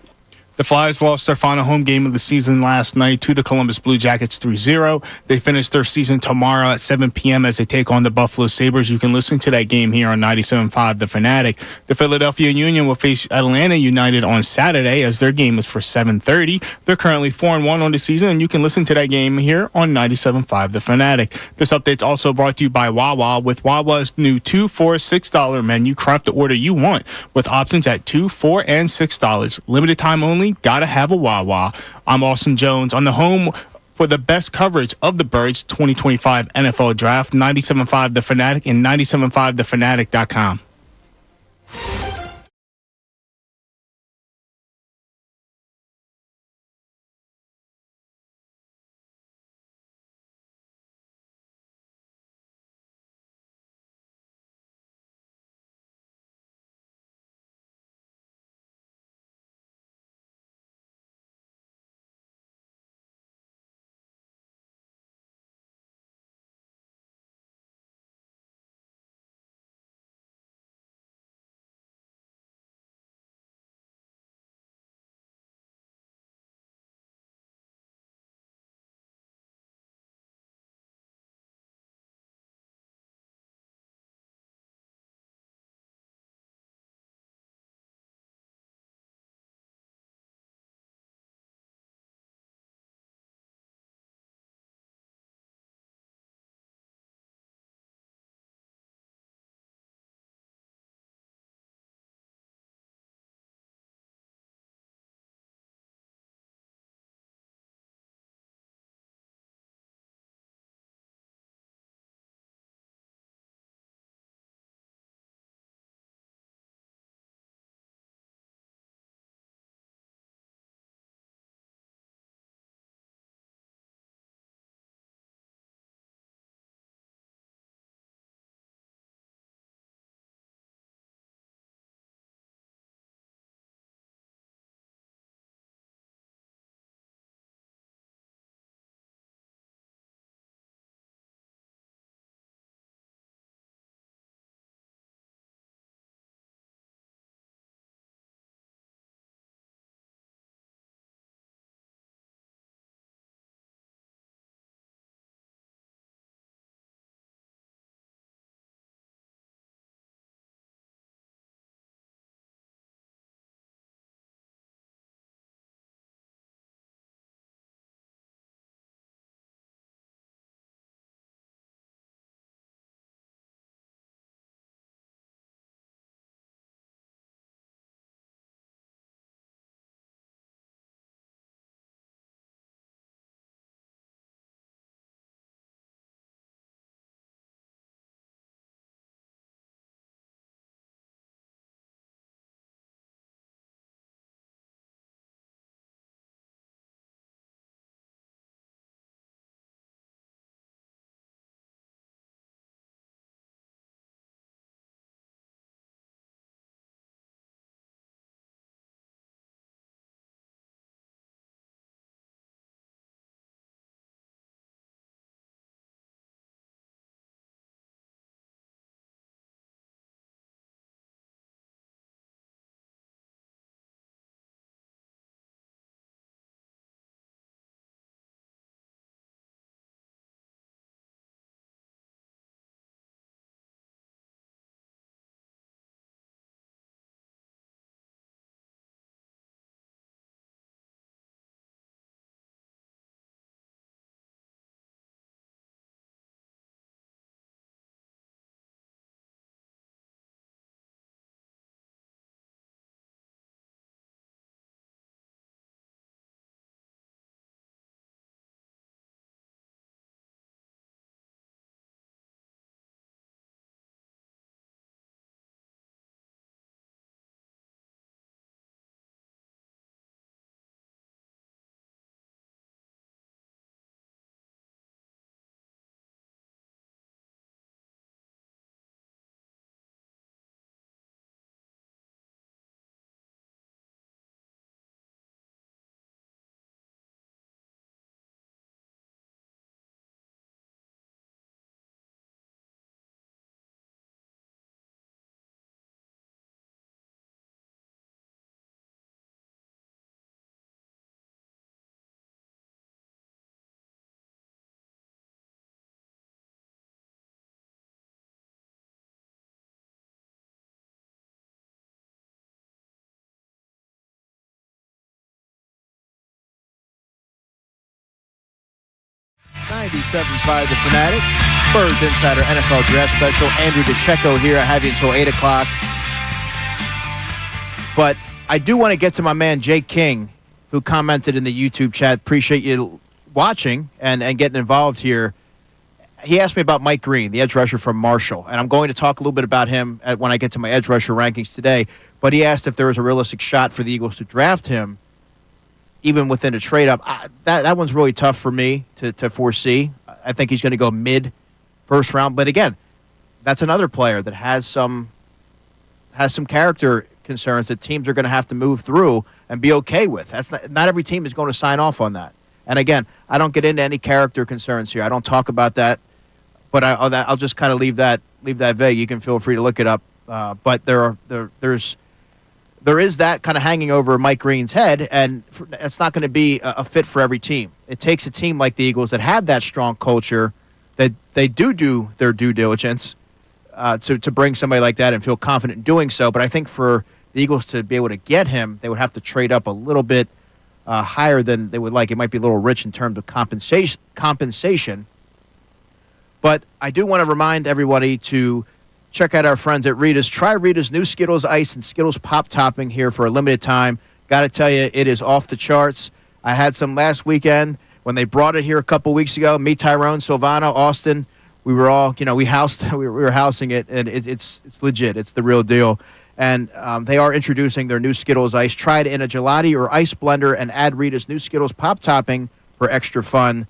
The Flyers lost their final home game of the season last night to the Columbus Blue Jackets 3-0. They finish their season tomorrow at 7 p.m. as they take on the Buffalo Sabres. You can listen to that game here on 97.5 The Fanatic. The Philadelphia Union will face Atlanta United on Saturday as their game is for 7:30. They're currently 4-1 on the season, and you can listen to that game here on 97.5 The Fanatic. This update's also brought to you by Wawa. With Wawa's new $2, $4, $6 menu, craft the order you want with options at $2, $4, and $6. Limited time only. Gotta have a Wawa. I'm Austin Jones on the home for the best coverage of the Birds 2025 NFL Draft, 97.5 The Fanatic and 97.5thefanatic.com. 97.5 The Fanatic, Birds Insider NFL Draft Special. Andrew DiCecco here. I have you until 8 o'clock. But I do want to get to my man Jake King, who commented in the YouTube chat. Appreciate you watching and getting involved here. He asked me about Mike Green, the edge rusher from Marshall, and I'm going to talk a little bit about him when I get to my edge rusher rankings today. But he asked if there was a realistic shot for the Eagles to draft him, even within a trade-up. That one's really tough for me to foresee. I think he's going to go mid-first round. But again, that's another player that has some character concerns that teams are going to have to move through and be okay with. That's not every team is going to sign off on that. And again, I don't get into any character concerns here. I don't talk about that, but I'll just kind of leave that vague. You can feel free to look it up. But there is that kind of hanging over Mike Green's head, and it's not going to be a fit for every team. It takes a team like the Eagles that have that strong culture, that they do their due diligence to bring somebody like that and feel confident in doing so. But I think for the Eagles to be able to get him, they would have to trade up a little bit higher than they would like. It might be a little rich in terms of compensation. But I do want to remind everybody to check out our friends at Rita's. Try Rita's new Skittles Ice and Skittles Pop Topping here for a limited time. Got to tell you, it is off the charts. I had some last weekend when they brought it here a couple weeks ago. Me, Tyrone, Silvana, Austin, we were all, we were housing it, and it's legit. It's the real deal. And they are introducing their new Skittles Ice. Try it in a gelati or ice blender and add Rita's new Skittles Pop Topping for extra fun.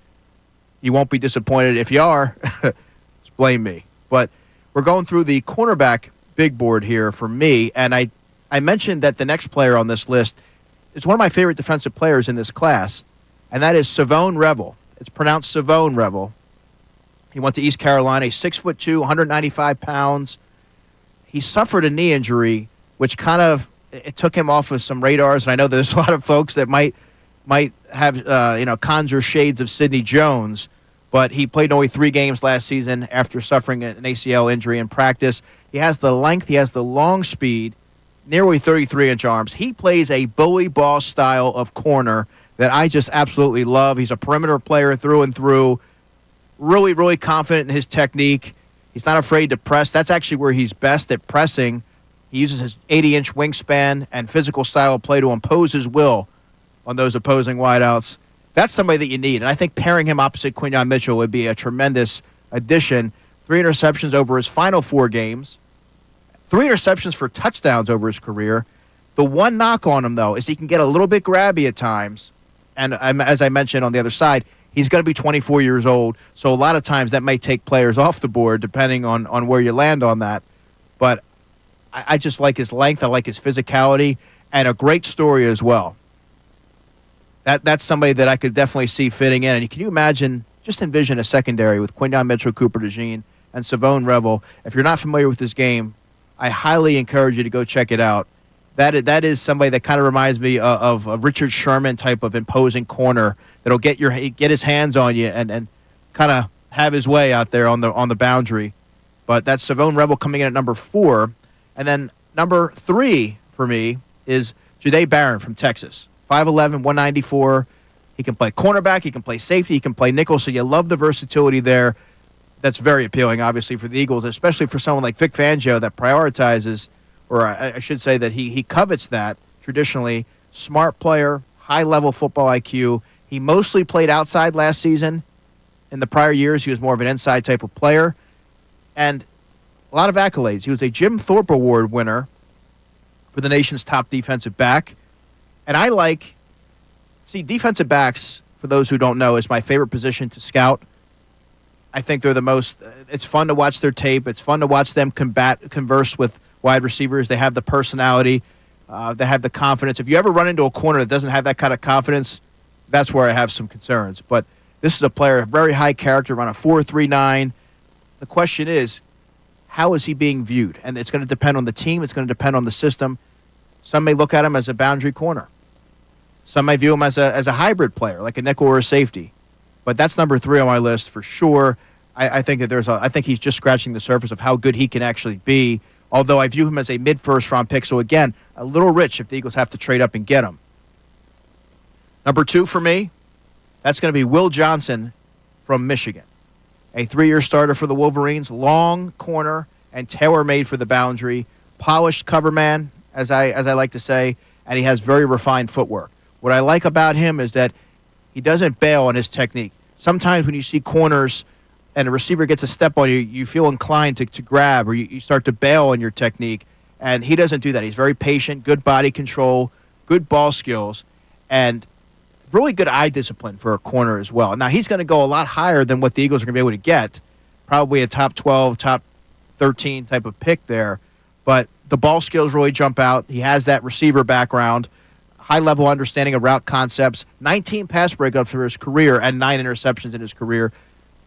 You won't be disappointed. If you are, just blame me. But we're going through the cornerback big board here for me, and I mentioned that the next player on this list is one of my favorite defensive players in this class, and that is Savone Revel. It's pronounced Savone Revel. He went to East Carolina. He's 6'2", 195 pounds. He suffered a knee injury, which kind of it took him off of some radars. And I know there's a lot of folks that might have conjure shades of Sidney Jones, but he played only 3 games last season after suffering an ACL injury in practice. He has the length, he has the long speed, nearly 33-inch arms. He plays a bully ball style of corner that I just absolutely love. He's a perimeter player through and through. Really, really confident in his technique. He's not afraid to press. That's actually where he's best at pressing. He uses his 80-inch wingspan and physical style of play to impose his will on those opposing wideouts. That's somebody that you need. And I think pairing him opposite Quinyon Mitchell would be a tremendous addition. 3 interceptions over his final 4 games. 3 interceptions for touchdowns over his career. The one knock on him, though, is he can get a little bit grabby at times. And as I mentioned on the other side, he's going to be 24 years old, so a lot of times that may take players off the board depending on where you land on that. But I just like his length. I like his physicality, and a great story as well. That's somebody that I could definitely see fitting in. And can you imagine, just envision a secondary with Quinyon Mitchell, Cooper DeJean, and Savone Revel. If you're not familiar with this game, I highly encourage you to go check it out. That is somebody that kind of reminds me of a Richard Sherman type of imposing corner that'll get his hands on you and kind of have his way out there on the boundary. But that's Savone Revel coming in at number 4. And then number 3 for me is Jahdae Barron from Texas. 5'11", 194. He can play cornerback, he can play safety, he can play nickel, so you love the versatility there. That's very appealing, obviously, for the Eagles, especially for someone like Vic Fangio that prioritizes, or I should say that he covets that traditionally. Smart player, high-level football IQ. He mostly played outside last season. In the prior years, he was more of an inside type of player. And a lot of accolades. He was a Jim Thorpe Award winner for the nation's top defensive back. And defensive backs, for those who don't know, is my favorite position to scout. I think they're the most, it's fun to watch their tape. It's fun to watch them converse with wide receivers. They have the personality. They have the confidence. If you ever run into a corner that doesn't have that kind of confidence, that's where I have some concerns. But this is a player, very high character, around a 4.39. The question is, how is he being viewed? And it's going to depend on the team. It's going to depend on the system. Some may look at him as a boundary corner. Some may view him as a hybrid player, like a nickel or a safety. But that's number 3 on my list for sure. I think that I think he's just scratching the surface of how good he can actually be. Although I view him as a mid-first round pick, so again, a little rich if the Eagles have to trade up and get him. Number 2 for me, that's going to be Will Johnson from Michigan. A 3-year starter for the Wolverines, long corner and tailor-made for the boundary, polished cover man, as I like to say, and he has very refined footwork. What I like about him is that he doesn't bail on his technique. Sometimes when you see corners and a receiver gets a step on you, you feel inclined to grab or you start to bail on your technique, and he doesn't do that. He's very patient, good body control, good ball skills, and really good eye discipline for a corner as well. Now, he's going to go a lot higher than what the Eagles are going to be able to get, probably a top 12, top 13 type of pick there, but the ball skills really jump out. He has that receiver background, high-level understanding of route concepts, 19 pass breakups for his career and 9 interceptions in his career.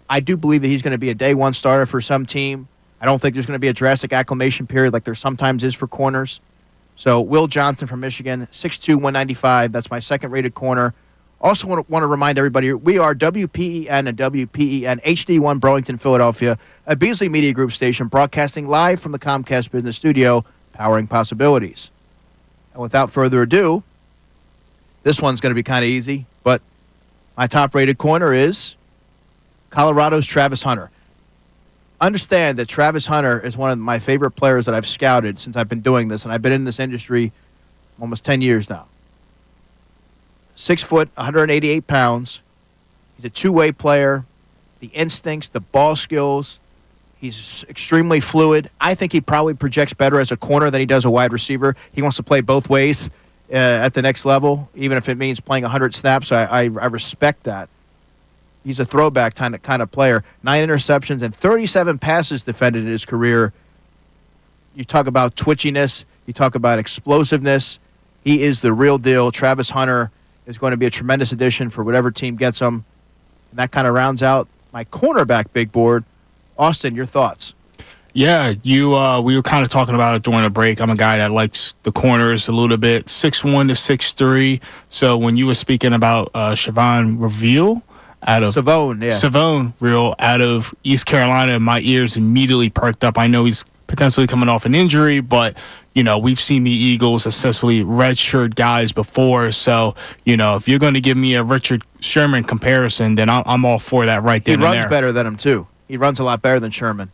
I do believe that he's going to be a day one starter for some team. I don't think there's going to be a drastic acclimation period like there sometimes is for corners. So Will Johnson from Michigan, 6'2", 195. That's my second-rated corner. Also want to remind everybody, we are WPEN and WPEN HD1 Burlington, Philadelphia, a Beasley Media Group station broadcasting live from the Comcast Business Studio, powering possibilities. And without further ado, this one's going to be kind of easy, but my top-rated corner is Colorado's Travis Hunter. Understand that Travis Hunter is one of my favorite players that I've scouted since I've been doing this, and I've been in this industry almost 10 years now. 6 foot, 188 pounds. He's a two-way player. The instincts, the ball skills. He's extremely fluid. I think he probably projects better as a corner than he does a wide receiver. He wants to play both ways at the next level, even if it means playing 100 snaps. I respect that. He's a throwback kind of player. 9 interceptions and 37 passes defended in his career. You talk about twitchiness. You talk about explosiveness. He is the real deal. Travis Hunter is going to be a tremendous addition for whatever team gets him. And that kind of rounds out my cornerback big board. Austin, your thoughts? Yeah, we were kind of talking about it during the break. I'm a guy that likes the corners a little bit, 6'1" to 6'3". So when you were speaking about Siobhan Reveal out of Savone Real out of East Carolina, my ears immediately perked up. I know he's potentially coming off an injury, but we've seen the Eagles essentially redshirt guys before. So, if you're going to give me a Richard Sherman comparison, then I'm all for that right there. He runs better than him, too. He runs a lot better than Sherman.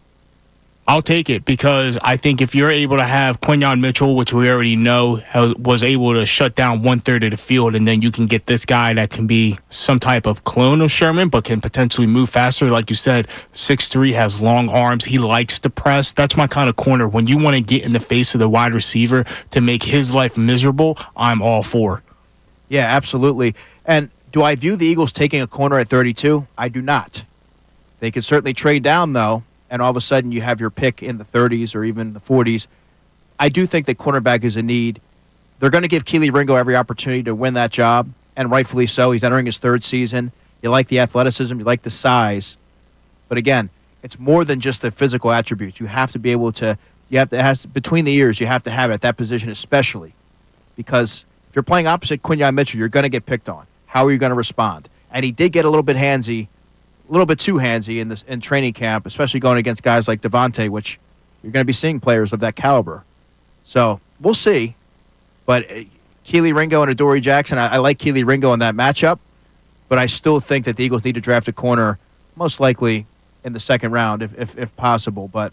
I'll take it because I think if you're able to have Quinyon Mitchell, which we already know was able to shut down 1/3 of the field, and then you can get this guy that can be some type of clone of Sherman but can potentially move faster. Like you said, 6'3", has long arms. He likes to press. That's my kind of corner. When you want to get in the face of the wide receiver to make his life miserable, I'm all for. Yeah, absolutely. And do I view the Eagles taking a corner at 32? I do not. They could certainly trade down, though, and all of a sudden you have your pick in the 30s or even the 40s. I do think that cornerback is a need. They're going to give Kelee Ringo every opportunity to win that job, and rightfully so. He's entering his third season. You like the athleticism. You like the size. But again, it's more than just the physical attributes. You have to be able to between the ears, you have to have it at that position especially. Because if you're playing opposite Quinyon Mitchell, you're going to get picked on. How are you going to respond? And he did get a little bit handsy, a little bit too handsy in training camp, especially going against guys like Devontae, which you're going to be seeing players of that caliber. So we'll see. But Kelee Ringo and Adoree Jackson, I like Kelee Ringo in that matchup, but I still think that the Eagles need to draft a corner, most likely in the second round if possible. But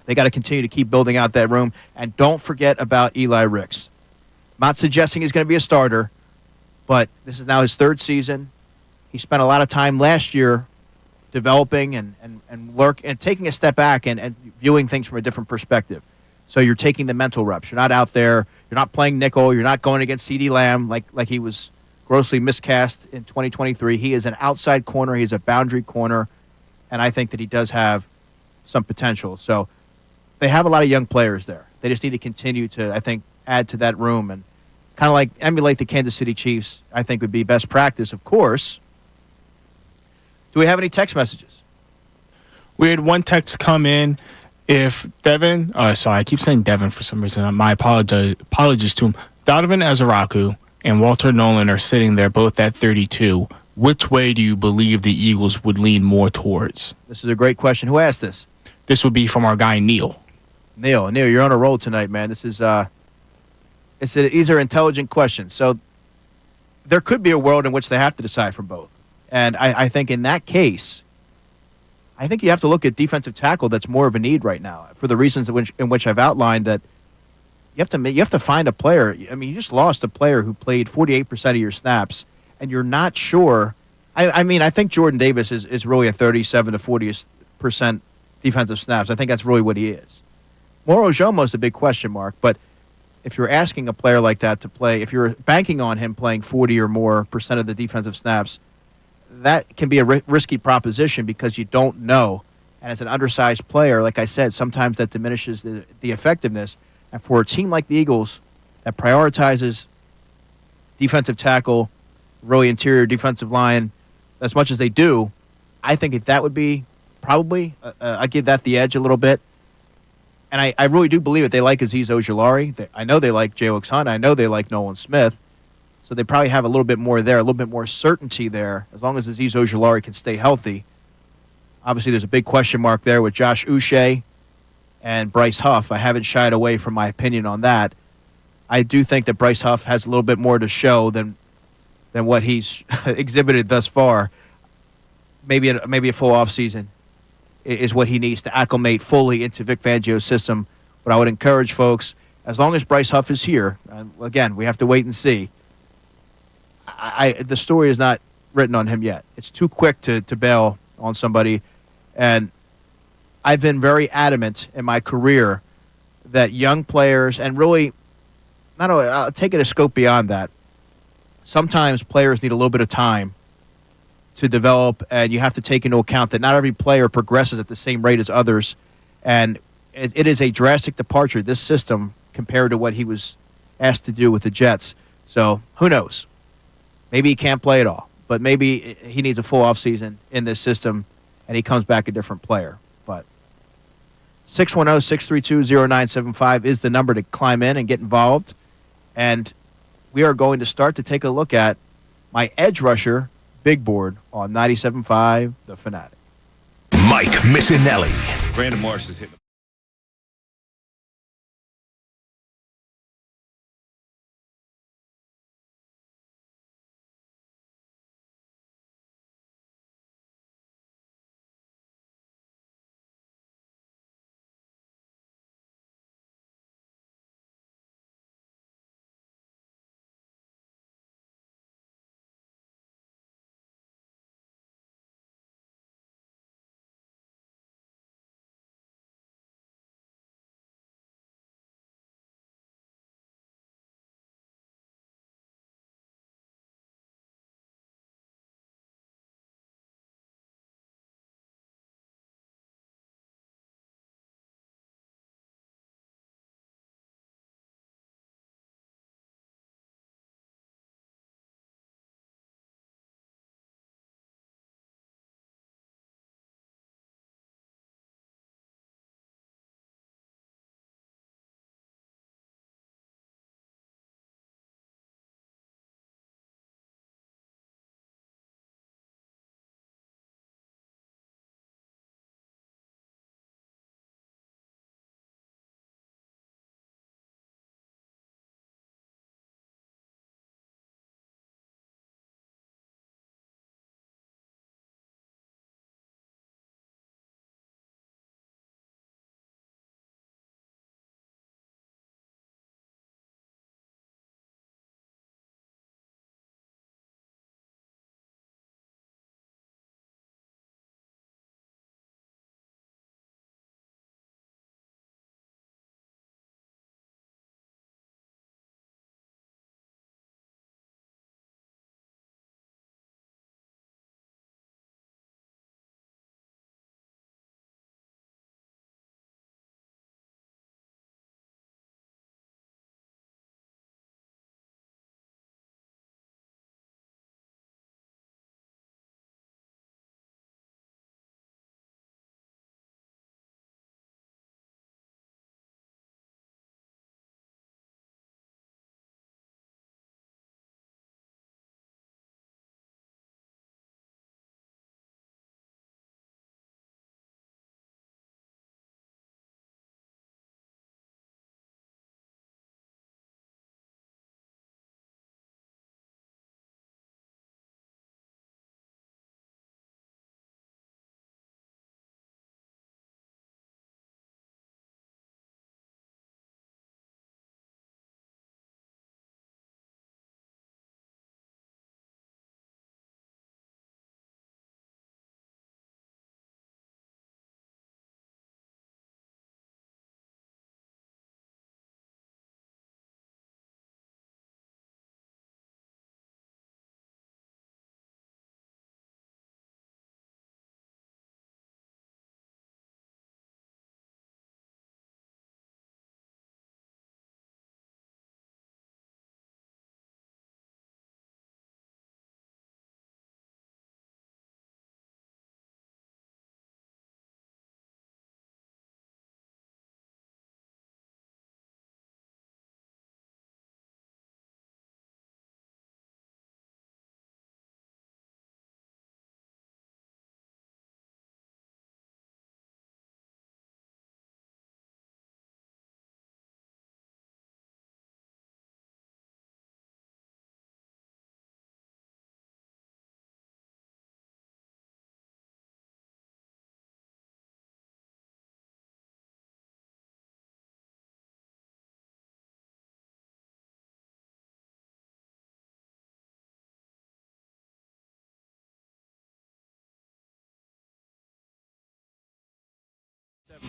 they got to continue to keep building out that room. And don't forget about Eli Ricks. I'm not suggesting he's going to be a starter, but this is now his third season. He spent a lot of time last year developing and taking a step back and viewing things from a different perspective. So you're taking the mental reps. You're not out there. You're not playing nickel. You're not going against CeeDee Lamb like he was grossly miscast in 2023. He is an outside corner. He's a boundary corner, and I think that he does have some potential. So they have a lot of young players there. They just need to continue to, I think, add to that room and kind of like emulate the Kansas City Chiefs, I think would be best practice, of course. Do we have any text messages? We had one text come in. If Devin, sorry, I keep saying Devin for some reason. My apologies to him. Donovan Azaraku and Walter Nolan are sitting there both at 32. Which way do you believe the Eagles would lean more towards? This is a great question. Who asked this? This would be from our guy, Neil. Neil, you're on a roll tonight, man. These are intelligent questions. So there could be a world in which they have to decide from both. And I think in that case, I think you have to look at defensive tackle. That's more of a need right now for the reasons in which I've outlined. That you have to find a player. I mean, you just lost a player who played 48% of your snaps, and you're not sure. I mean, I think Jordan Davis is really a 37 to 40% defensive snaps. I think that's really what he is. Moro Jomo is a big question mark, but if you're asking a player like that to play, if you're banking on him playing 40 or more percent of the defensive snaps, that can be a risky proposition because you don't know. And as an undersized player, like I said, sometimes that diminishes the effectiveness. And for a team like the Eagles that prioritizes defensive tackle, really interior defensive line, as much as they do, I think that would be probably, I give that the edge a little bit. And I really do believe that they like Azeez Ojulari. I know they like Jay Oksana. I know they like Nolan Smith. So they probably have a little bit more there, a little bit more certainty there, as long as Azeez Ojulari can stay healthy. Obviously, there's a big question mark there with Josh Uche and Bryce Huff. I haven't shied away from my opinion on that. I do think that Bryce Huff has a little bit more to show than what he's exhibited thus far. Maybe a full offseason is what he needs to acclimate fully into Vic Fangio's system. But I would encourage folks, as long as Bryce Huff is here, and again, we have to wait and see. The story is not written on him yet. It's too quick to bail on somebody. And I've been very adamant in my career that young players, and really, I'll take it a scope beyond that. Sometimes players need a little bit of time to develop, and you have to take into account that not every player progresses at the same rate as others. And it is a drastic departure, this system, compared to what he was asked to do with the Jets. So who knows? Maybe he can't play at all, but maybe he needs a full offseason in this system, and he comes back a different player. But 610-632-0975 is the number to climb in and get involved. And we are going to start to take a look at my edge rusher big board on 97.5 The Fanatic. Mike Missanelli. Brandon Marsh is hitting.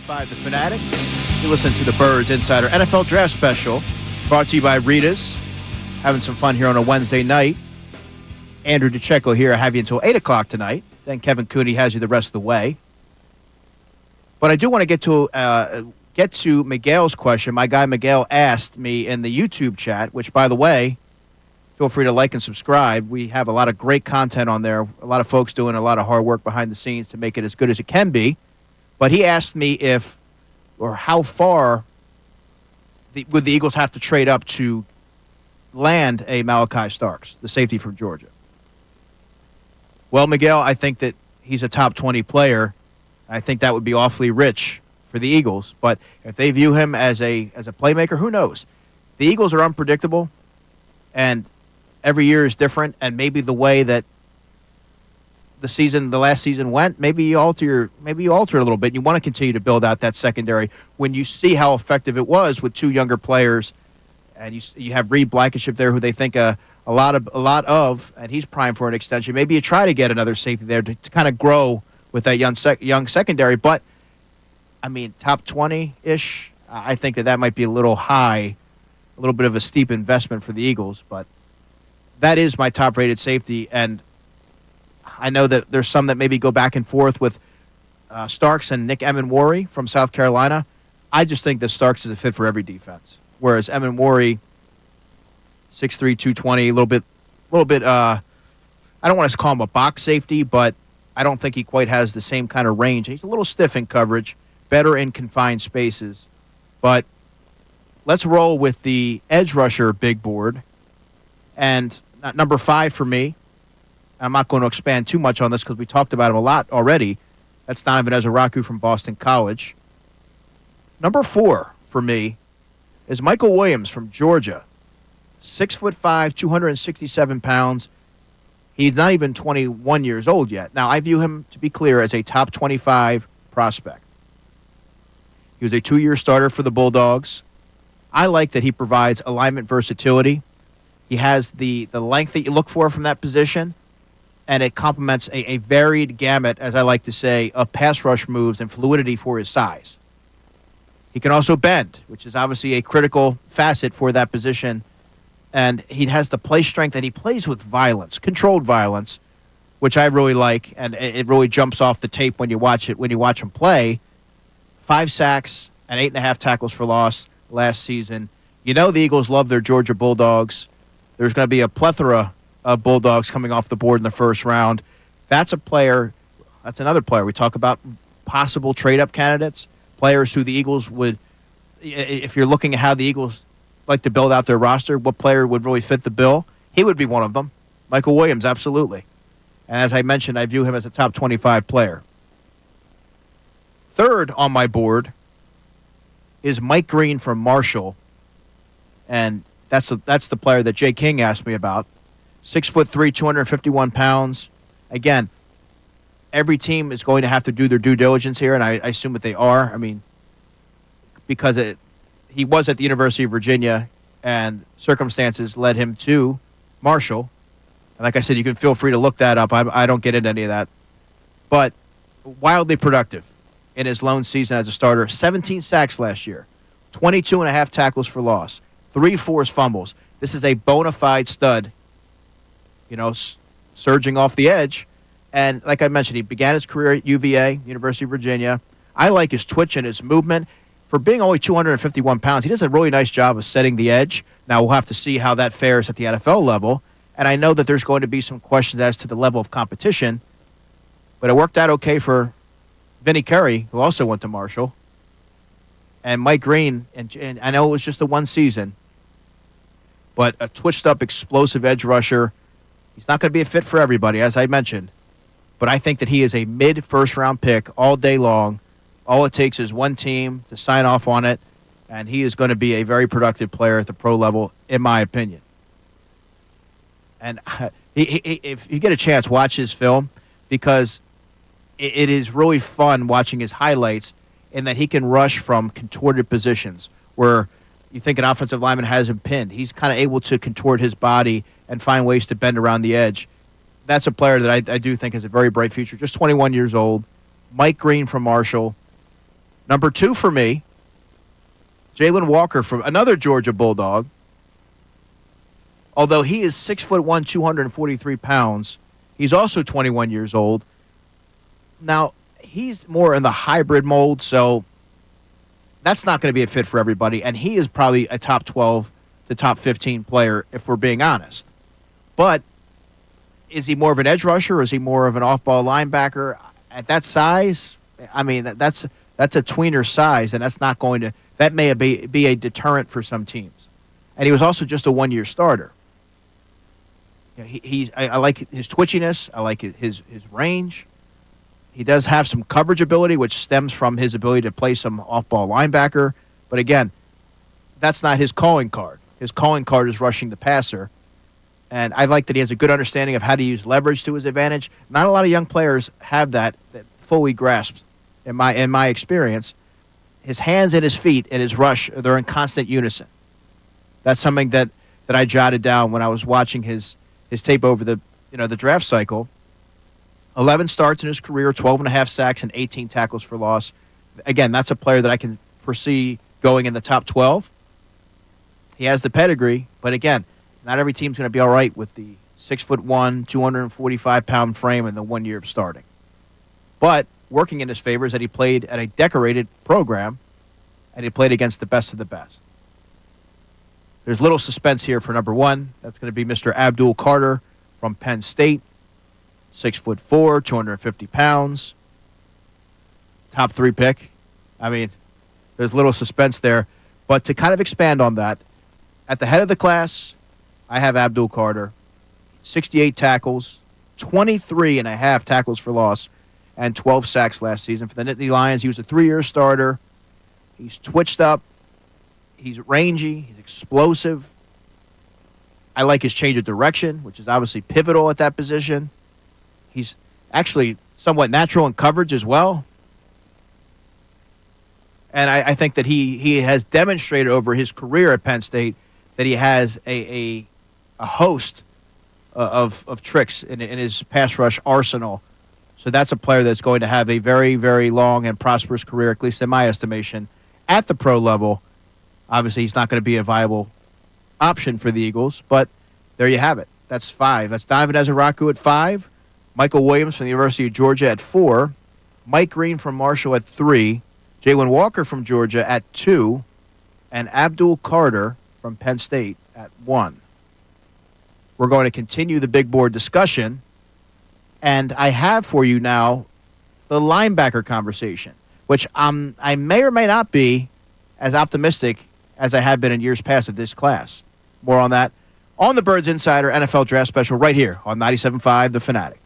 101.5 The Fanatic. You listen to the Birds Insider NFL Draft Special, brought to you by Rita's. Having some fun here on a Wednesday night. Andrew DiCecco here. I have you until 8 o'clock tonight. Then Kevin Cooney has you the rest of the way. But I do want to get to Miguel's question. My guy Miguel asked me in the YouTube chat, which, by the way, feel free to like and subscribe. We have a lot of great content on there. A lot of folks doing a lot of hard work behind the scenes to make it as good as it can be. But he asked me how far would the Eagles have to trade up to land a Malachi Starks, the safety from Georgia. Well, Miguel, I think that he's a top 20 player. I think that would be awfully rich for the Eagles. But if they view him as a playmaker, who knows? The Eagles are unpredictable, and every year is different. And maybe the way that the last season went, maybe you alter it a little bit. You want to continue to build out that secondary when you see how effective it was with two younger players, and you have Reed Blankenship there, who they think a lot of, and he's primed for an extension. Maybe you try to get another safety there to kind of grow with that young secondary. But I mean, top 20-ish, I think that might be a little high, a little bit of a steep investment for the Eagles. But that is my top-rated safety, and I know that there's some that maybe go back and forth with Starks and Nick Emenwari from South Carolina. I just think that Starks is a fit for every defense, whereas Emenwari, 6'3", 220, a little bit. I don't want to call him a box safety, but I don't think he quite has the same kind of range. He's a little stiff in coverage, better in confined spaces. But let's roll with the edge rusher big board, and number 5 for me. I'm not going to expand too much on this because we talked about him a lot already. That's Donovan Ezeraku from Boston College. Number 4 for me is Michael Williams from Georgia. 6'5", 267 pounds. He's not even 21 years old yet. Now, I view him, to be clear, as a top 25 prospect. He was a 2-year starter for the Bulldogs. I like that he provides alignment versatility. He has the length that you look for from that position, and it complements a varied gamut, as I like to say, of pass rush moves and fluidity for his size. He can also bend, which is obviously a critical facet for that position. And he has the play strength, and he plays with violence, controlled violence, which I really like, and it really jumps off the tape when you watch him play. 5 sacks and 8.5 tackles for loss last season. You know the Eagles love their Georgia Bulldogs. There's going to be a plethora of Bulldogs coming off the board in the first round. That's another player. We talk about possible trade-up candidates, players who the Eagles would, if you're looking at how the Eagles like to build out their roster, what player would really fit the bill, he would be one of them. Michael Williams, absolutely. And as I mentioned, I view him as a top 25 player. 3rd on my board is Mike Green from Marshall, and that's the player that Jay King asked me about. 6'3", 251 pounds. Again, every team is going to have to do their due diligence here, and I assume that they are. I mean, because he was at the University of Virginia, and circumstances led him to Marshall. And like I said, you can feel free to look that up. I don't get into any of that. But wildly productive in his lone season as a starter. 17 sacks last year, 22.5 tackles for loss, 3 forced fumbles. This is a bona fide stud, surging off the edge. And like I mentioned, he began his career at UVA, University of Virginia. I like his twitch and his movement. For being only 251 pounds, he does a really nice job of setting the edge. Now, we'll have to see how that fares at the NFL level. And I know that there's going to be some questions as to the level of competition. But it worked out okay for Vinny Curry, who also went to Marshall. And Mike Green, and I know it was just the one season, but a twitched-up, explosive edge rusher. He's not going to be a fit for everybody, as I mentioned. But I think that he is a mid-first-round pick all day long. All it takes is one team to sign off on it, and he is going to be a very productive player at the pro level, in my opinion. And if you get a chance, watch his film, because it is really fun watching his highlights in that he can rush from contorted positions where you think an offensive lineman has him pinned. He's kind of able to contort his body and find ways to bend around the edge. That's a player that I do think has a very bright future. Just 21 years old. Mike Green from Marshall. Number 2 for me, Jalen Walker from another Georgia Bulldog. Although he is 6'1", 243 pounds, he's also 21 years old. Now, he's more in the hybrid mold, so that's not going to be a fit for everybody. And he is probably a top 12 to top 15 player, if we're being honest. But is he more of an edge rusher or is he more of an off-ball linebacker? At that size, I mean, that's a tweener size, and that's not going to – that may be a deterrent for some teams. And he was also just a one-year starter. You know, I like his twitchiness. I like his range. He does have some coverage ability, which stems from his ability to play some off-ball linebacker. But again, that's not his calling card. His calling card is rushing the passer. And I like that he has a good understanding of how to use leverage to his advantage. Not a lot of young players have that fully grasped in my experience. His hands and his feet and his rush, they're in constant unison. That's something that I jotted down when I was watching his tape over the draft cycle. 11 starts in his career, 12.5 sacks, and 18 tackles for loss. Again, that's a player that I can foresee going in the top 12. He has the pedigree, but again, not every team's going to be all right with the 6'1", 245-pound frame in the 1 year of starting. But working in his favor is that he played at a decorated program, and he played against the best of the best. There's little suspense here for number 1. That's going to be Mr. Abdul Carter from Penn State. 6'4", 250 pounds. Top 3 pick. I mean, there's little suspense there. But to kind of expand on that, at the head of the class, I have Abdul Carter. 68 tackles, 23.5 tackles for loss, and 12 sacks last season. For the Nittany Lions, he was a 3-year starter. He's twitched up. He's rangy. He's explosive. I like his change of direction, which is obviously pivotal at that position. He's actually somewhat natural in coverage as well. And I think that he has demonstrated over his career at Penn State that he has a host of tricks in his pass rush arsenal. So that's a player that's going to have a very, very long and prosperous career, at least in my estimation, at the pro level. Obviously, he's not going to be a viable option for the Eagles, but there you have it. That's 5. That's Donovan Ezeraku at 5. Michael Williams from the University of Georgia at 4. Mike Green from Marshall at 3. Jalen Walker from Georgia at 2. And Abdul Carter from Penn State at 1. We're going to continue the big board discussion. And I have for you now the linebacker conversation, which I may or may not be as optimistic as I have been in years past of this class. More on that on the Birds Insider NFL Draft Special right here on 97.5 The Fanatic.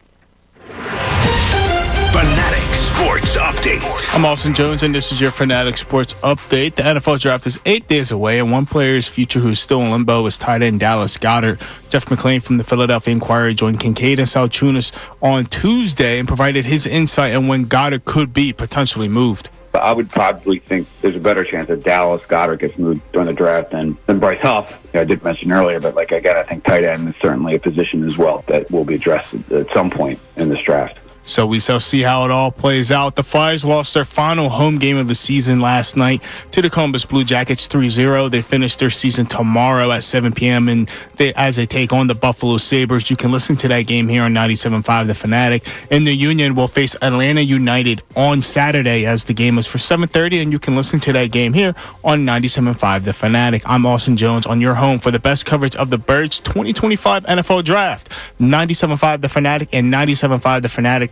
Fanatic Sports Update. I'm Austin Jones, and this is your Fanatic Sports Update. The NFL Draft is 8 days away, and one player's future who's still in limbo is tight end Dallas Goedert. Jeff McClain from the Philadelphia Inquirer joined Kincade and Salciunas on Tuesday and provided his insight on when Goedert could be potentially moved. I would probably think there's a better chance that Dallas Goedert gets moved during the draft than Bryce Huff. I did mention earlier, but again, I think tight end is certainly a position as well that will be addressed at some point in this draft. So we shall see how it all plays out. The Flyers lost their final home game of the season last night to the Columbus Blue Jackets 3-0. They finish their season tomorrow at 7 p.m. as they take on the Buffalo Sabres. You can listen to that game here on 97.5 The Fanatic. And the Union will face Atlanta United on Saturday as the game is for 7:30, and you can listen to that game here on 97.5 The Fanatic. I'm Austin Jones on your home for the best coverage of the Birds 2025 NFL Draft. 97.5 The Fanatic and 97.5thefanatic.com.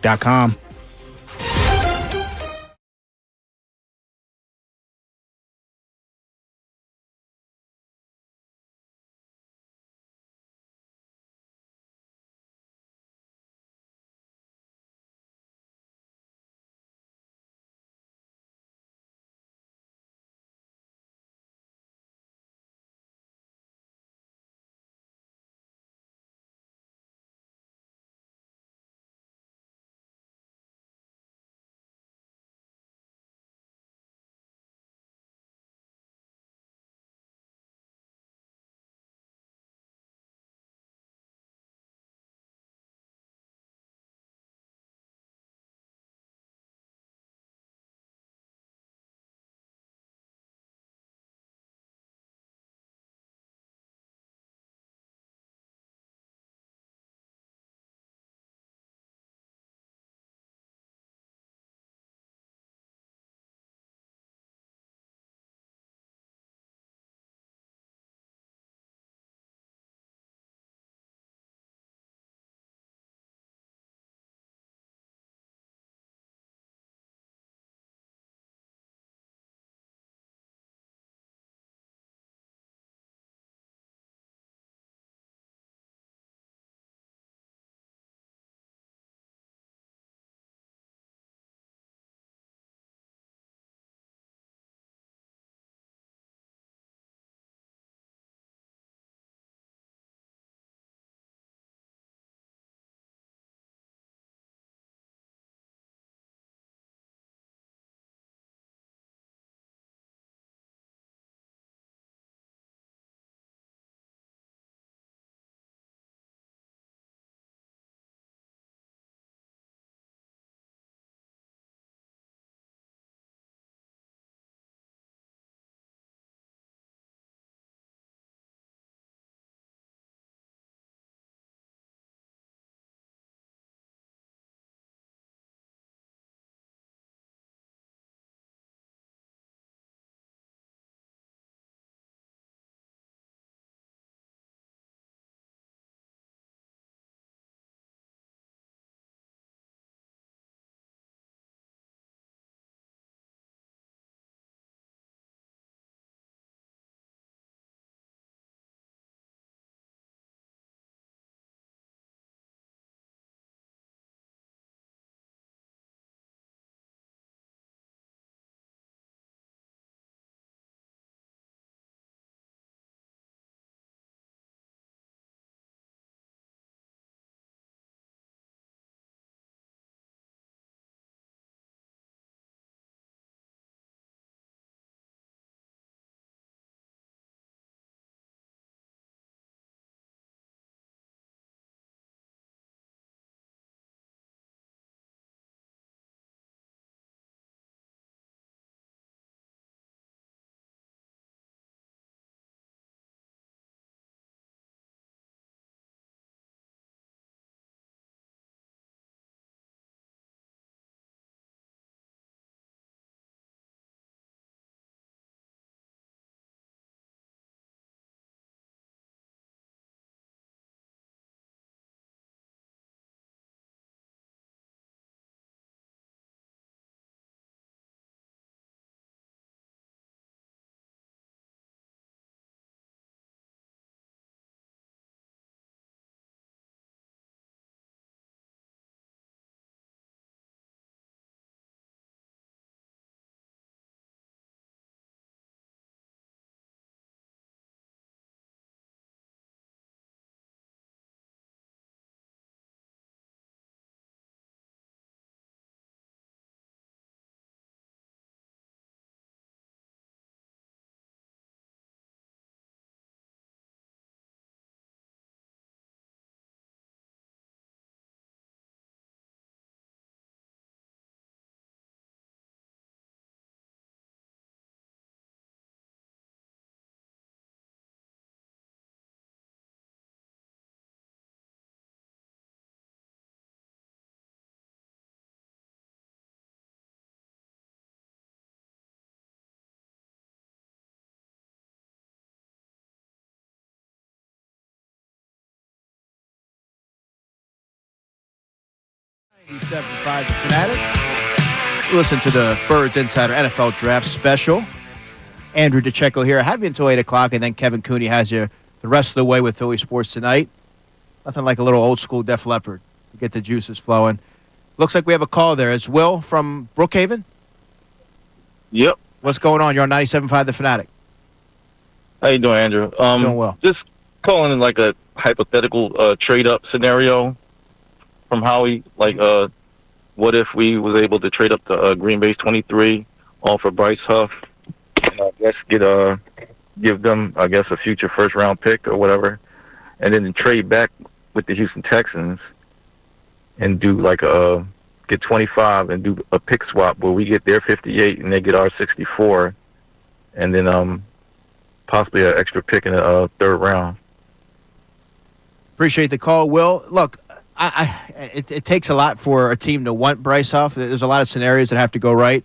97.5 The Fanatic. Listen to the Birds Insider NFL Draft Special. Andrew DiCecco here. I have you until 8 o'clock, and then Kevin Cooney has you the rest of the way with Philly Sports tonight. Nothing like a little old-school Def Leppard to get the juices flowing. Looks like we have a call there. It's Will from Brookhaven. Yep. What's going on? You're on 97.5 The Fanatic. How you doing, Andrew? Doing well. Just calling in like a hypothetical trade-up scenario from Howie. Like, what if we was able to trade up to Green Bay's 23, offer Bryce Huff, and I guess give them, I guess, a future first-round pick or whatever, and then trade back with the Houston Texans and do like get 25 and do a pick swap where we get their 58 and they get our 64, and then possibly an extra pick in the third round. Appreciate the call, Will. Look, it takes a lot for a team to want Bryce Huff. There's a lot of scenarios that have to go right,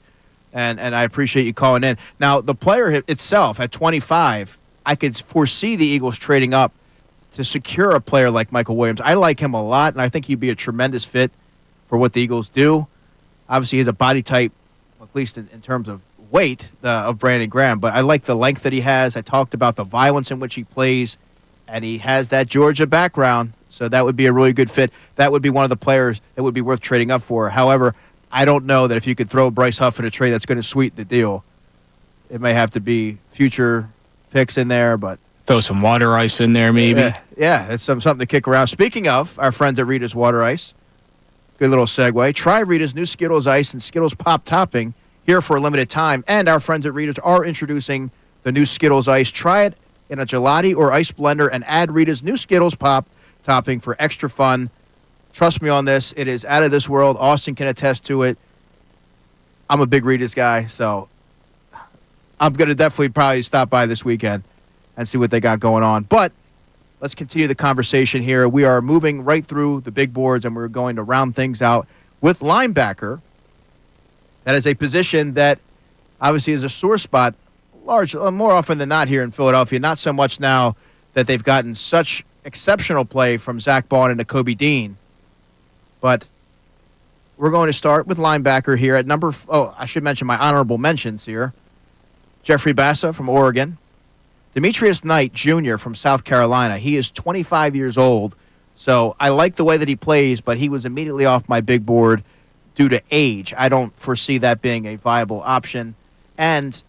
and I appreciate you calling in. Now, the player itself at 25, I could foresee the Eagles trading up to secure a player like Michael Williams. I like him a lot, and I think he'd be a tremendous fit for what the Eagles do. Obviously, he has a body type, at least in terms of weight, of Brandon Graham, but I like the length that he has. I talked about the violence in which he plays, and he has that Georgia background, so that would be a really good fit. That would be one of the players that would be worth trading up for. However, I don't know that if you could throw Bryce Huff in a trade that's going to sweeten the deal. It may have to be future picks in there, but Throw some water ice in there, maybe. Yeah, it's something to kick around. Speaking of our friends at Rita's Water Ice, good little segue. Try Rita's new Skittles Ice and Skittles Pop topping here for a limited time. And our friends at Rita's are introducing the new Skittles Ice. Try it in a gelati or ice blender and add Rita's new Skittles Pop topping for extra fun. Trust me on this. It is out of this world. Austin can attest to it. I'm a big Rita's guy, so I'm going to definitely probably stop by this weekend and see what they got going on. But let's continue the conversation here. We are moving right through the big boards, and we're going to round things out with linebacker. That is a position that obviously is a sore spot more often than not here in Philadelphia. Not so much now that they've gotten such exceptional play from Zach Bond and Kobe Dean. But we're going to start with linebacker here at I should mention my honorable mentions here. Jeffrey Bassa from Oregon. Demetrius Knight Jr. from South Carolina. He is 25 years old, so I like the way that he plays, but he was immediately off my big board due to age. I don't foresee that being a viable option. And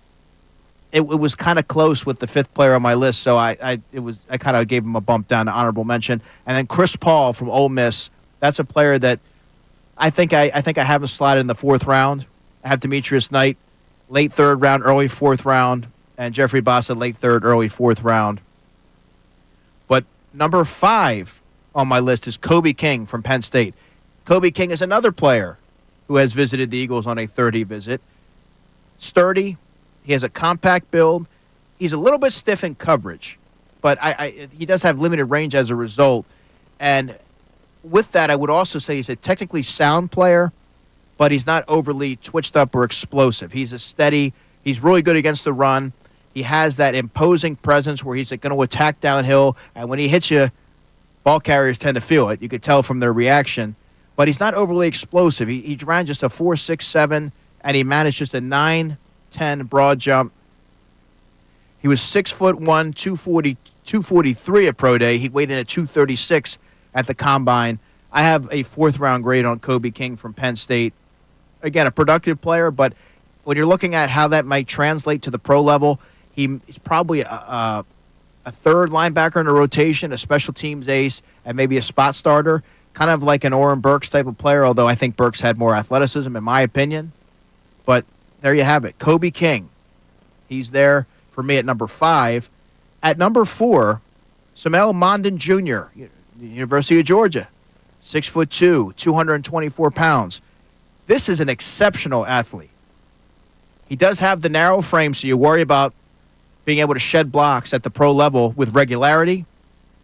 it was kind of close with the fifth player on my list, so I kind of gave him a bump down to honorable mention. And then Chris Paul from Ole Miss. That's a player that I think I have him slotted in the fourth round. I have Demetrius Knight, late third round, early fourth round, and Jeffrey Bassa, late third, early fourth round. But number 5 on my list is Kobe King from Penn State. Kobe King is another player who has visited the Eagles on a 30 visit. Sturdy. He has a compact build. He's a little bit stiff in coverage, but he does have limited range as a result. And with that, I would also say he's a technically sound player, but he's not overly twitched up or explosive. He's really good against the run. He has that imposing presence where he's going to attack downhill, and when he hits you, ball carriers tend to feel it. You could tell from their reaction. But he's not overly explosive. He ran just a 4.67, and he managed just a 9.10 broad jump. He was 6'1", 243 at Pro Day. He weighed in at 236 at the Combine. I have a fourth-round grade on Kobe King from Penn State. Again, a productive player, but when you're looking at how that might translate to the pro level, he's probably a third linebacker in a rotation, a special teams ace, and maybe a spot starter, kind of like an Oren Burks type of player, although I think Burks had more athleticism, in my opinion. But there you have it. Kobe King. He's there for me at number 5. At number 4, Samel Mondin Jr., University of Georgia, 6'2", 224 pounds. This is an exceptional athlete. He does have the narrow frame, so you worry about being able to shed blocks at the pro level with regularity.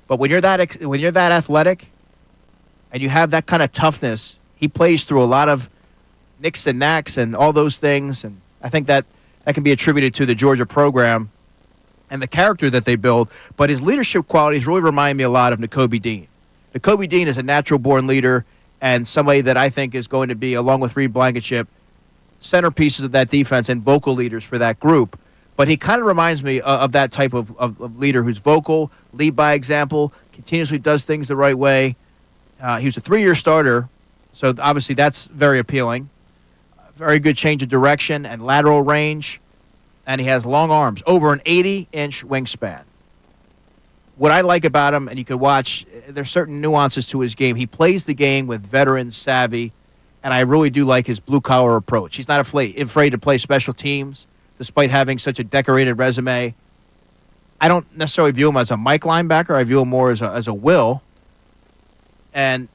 But when you're that athletic and you have that kind of toughness, he plays through a lot of nicks and knacks and all those things. And I think that can be attributed to the Georgia program and the character that they build. But his leadership qualities really remind me a lot of Nakobe Dean. Nakobe Dean is a natural-born leader. and somebody that I think is going to be, along with Reed Blankenship, centerpieces of that defense and vocal leaders for that group. But he kind of reminds me of that type of leader who's vocal, lead by example, continuously does things the right way. He was a 3-year starter, so obviously that's very appealing. Very good change of direction and lateral range, and he has long arms, over an 80-inch wingspan. What I like about him, and you could watch, there's certain nuances to his game. He plays the game with veteran savvy, and I really do like his blue-collar approach. He's not afraid to play special teams, despite having such a decorated resume. I don't necessarily view him as a Mike linebacker. I view him more as a Will. And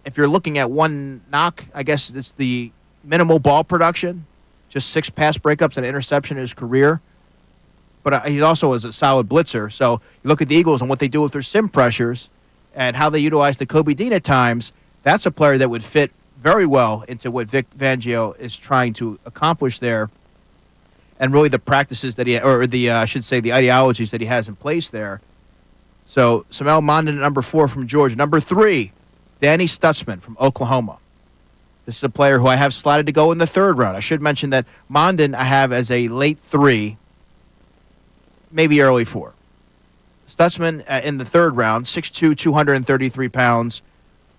if you're looking at one knock, I guess it's the minimal ball production, just 6 pass breakups and an interception in his career. But he also is a solid blitzer. So you look at the Eagles and what they do with their sim pressures and how they utilize the Kobe Dean at times, that's a player that would fit very well into what Vic Fangio is trying to accomplish there, and really the practices that the ideologies that he has in place there. So Samel Mondin at number 4 from Georgia. Number 3, Danny Stutzman from Oklahoma. This is a player who I have slotted to go in the 3rd round. I should mention that Mondin I have as a late 3, maybe early 4. Stutzman in the 3rd round, 6'2", 233 pounds,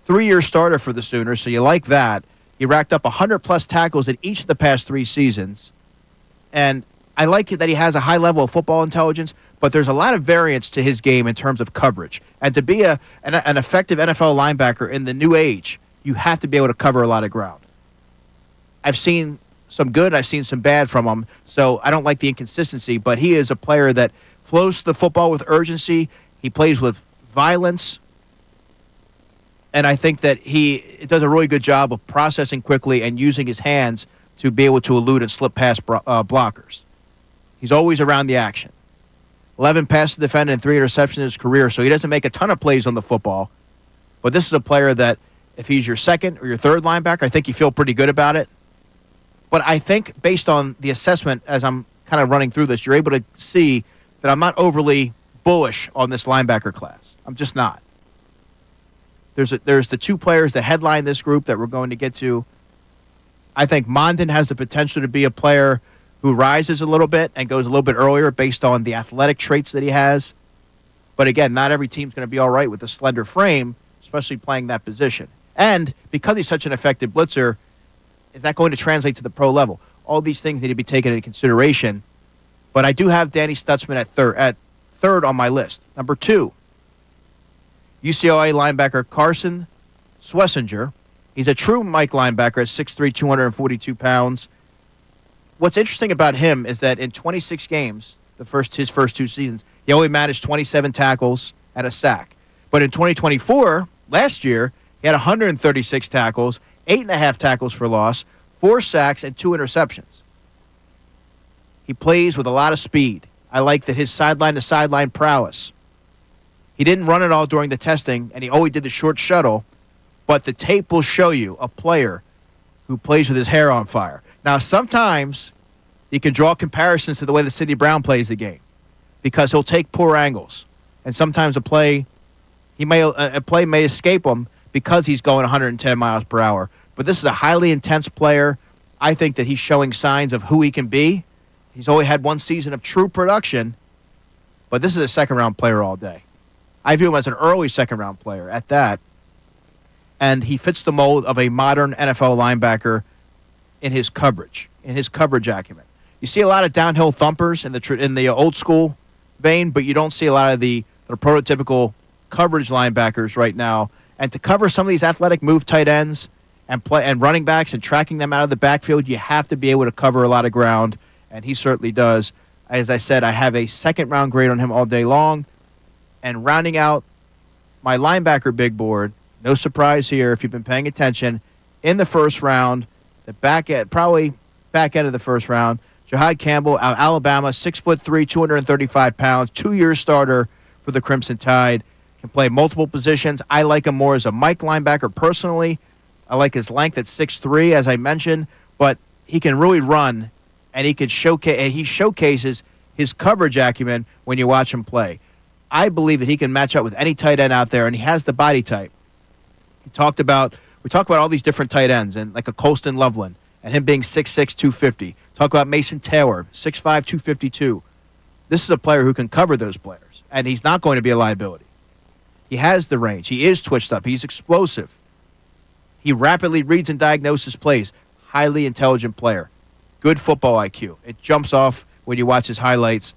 3-year starter for the Sooners, so you like that. He racked up 100-plus tackles in each of the past 3 seasons. And I like it that he has a high level of football intelligence, but there's a lot of variance to his game in terms of coverage. And to be an effective NFL linebacker in the new age, you have to be able to cover a lot of ground. I've seen some good, I've seen some bad from him, so I don't like the inconsistency, but he is a player that flows to the football with urgency. He plays with violence. And I think that he does a really good job of processing quickly and using his hands to be able to elude and slip past blockers. He's always around the action. 11 passes defended and 3 interceptions in his career, so he doesn't make a ton of plays on the football. But this is a player that if he's your 2nd or your 3rd linebacker, I think you feel pretty good about it. But I think based on the assessment, as I'm kind of running through this, you're able to see that I'm not overly bullish on this linebacker class. I'm just not. There's the 2 players that headline this group that we're going to get to. I think Mondin has the potential to be a player who rises a little bit and goes a little bit earlier based on the athletic traits that he has. But again, not every team's going to be all right with a slender frame, especially playing that position. And because he's such an effective blitzer, is that going to translate to the pro level? All these things need to be taken into consideration. But I do have Danny Stutzman at third on my list. Number 2, UCLA linebacker Carson Schlesinger. He's a true Mike linebacker at 6'3", 242 pounds. What's interesting about him is that in 26 games, his first 2 seasons, he only managed 27 tackles and a sack. But in 2024, last year, he had 136 tackles, 8.5 tackles for loss, 4 sacks, and 2 interceptions. He plays with a lot of speed. I like that his sideline-to-sideline prowess. He didn't run it all during the testing, and he only did the short shuttle, but the tape will show you a player who plays with his hair on fire. Now, sometimes you can draw comparisons to the way that Sidney Brown plays the game because he'll take poor angles, and sometimes a play may escape him because he's going 110 miles per hour. But this is a highly intense player. I think that he's showing signs of who he can be. He's only had 1 season of true production, but this is a second-round player all day. I view him as an early second-round player at that, and he fits the mold of a modern NFL linebacker in his coverage acumen. You see a lot of downhill thumpers in the old-school vein, but you don't see a lot of the prototypical coverage linebackers right now. And to cover some of these athletic move tight ends and running backs and tracking them out of the backfield, you have to be able to cover a lot of ground, and he certainly does. As I said, I have a second-round grade on him all day long. And rounding out my linebacker big board, no surprise here if you've been paying attention, in the first round, probably back end of the first round, Jahad Campbell out of Alabama, 6'3", 235 pounds, 2-year starter for the Crimson Tide. Can play multiple positions. I like him more as a Mike linebacker personally. I like his length at 6'3", as I mentioned, but he can really run, and he showcases his coverage acumen when you watch him play. I believe that he can match up with any tight end out there, and he has the body type. He talked about We talk about all these different tight ends and like a Colston Loveland and him being 6'6", 250. Talk about Mason Taylor, 6'5", 252. This is a player who can cover those players, and he's not going to be a liability. He has the range. He is twitched up. He's explosive. He rapidly reads and diagnoses plays. Highly intelligent player. Good football IQ. It jumps off when you watch his highlights.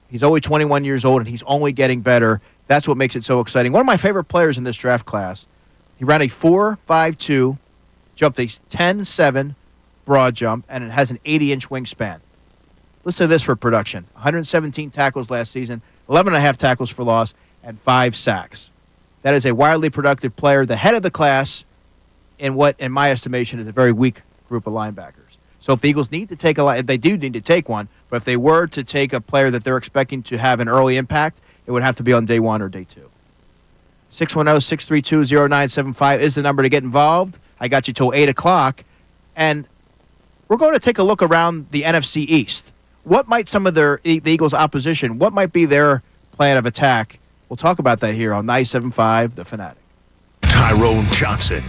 He's only 21 years old, and he's only getting better. That's what makes it so exciting. One of my favorite players in this draft class. He ran a 4.52, jumped a 10.7 broad jump, and it has an 80-inch wingspan. Listen to this for production. 117 tackles last season, 11.5 tackles for loss, and 5 sacks. That is a wildly productive player, the head of the class, in what, in my estimation, is a very weak group of linebackers. So if the Eagles need to take they do need to take one, but if they were to take a player that they're expecting to have an early impact, it would have to be on day 1 or day 2. 610-632-0975 is the number to get involved. I got you till 8 o'clock. And we're going to take a look around the NFC East. What might some of the Eagles' opposition, what might be their plan of attack? We'll talk about that here on 97.5 The Fanatic. Tyrone Johnson.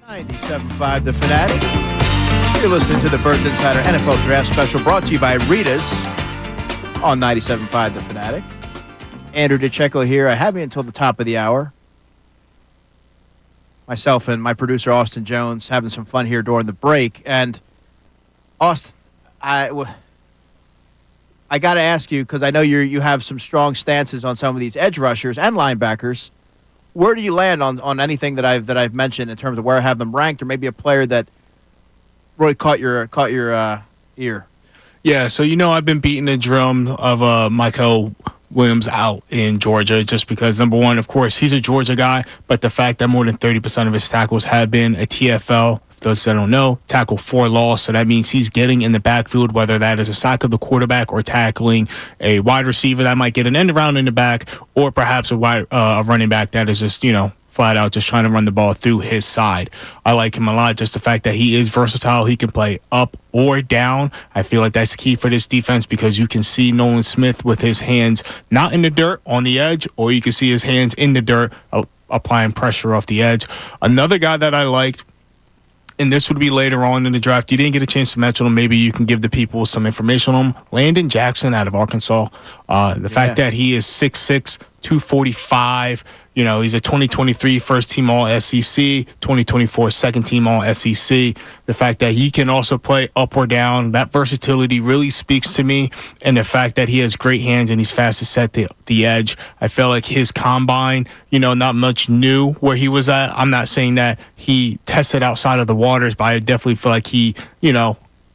97.5 The Fanatic. You're listening to the Birds Insider NFL Draft Special brought to you by Rita's on 97.5 The Fanatic. Andrew DiCecco here. I have you until the top of the hour. Myself and my producer, Austin Jones, having some fun here during the break. And, Austin, I got to ask you, because I know you have some strong stances on some of these edge rushers and linebackers. Where do you land on anything that I've mentioned in terms of where I have them ranked, or maybe a player that really caught your ear? Yeah, so I've been beating the drum of Michael Williams out in Georgia just because, number one, of course, he's a Georgia guy, but the fact that more than 30% of his tackles have been a TFL, for those that don't know, tackle for loss, so that means he's getting in the backfield, whether that is a sack of the quarterback or tackling a wide receiver that might get an end around in the back, or perhaps a running back that is just, flat out just trying to run the ball through his side. I like him a lot, just the fact that he is versatile. He can play up or down. I feel like that's key for this defense because you can see Nolan Smith with his hands not in the dirt on the edge, or you can see his hands in the dirt applying pressure off the edge. Another guy that I liked, and this would be later on in the draft, you didn't get a chance to mention him, maybe you can give the people some information on him. Landon Jackson out of Arkansas. The fact that he is 6'6", 245, he's a 2023 first-team All-SEC, 2024 second-team All-SEC. The fact that he can also play up or down, that versatility really speaks to me. And the fact that he has great hands and he's fast to set the edge. I feel like his combine, not much new where he was at. I'm not saying that he tested outside of the waters, but I definitely feel like he,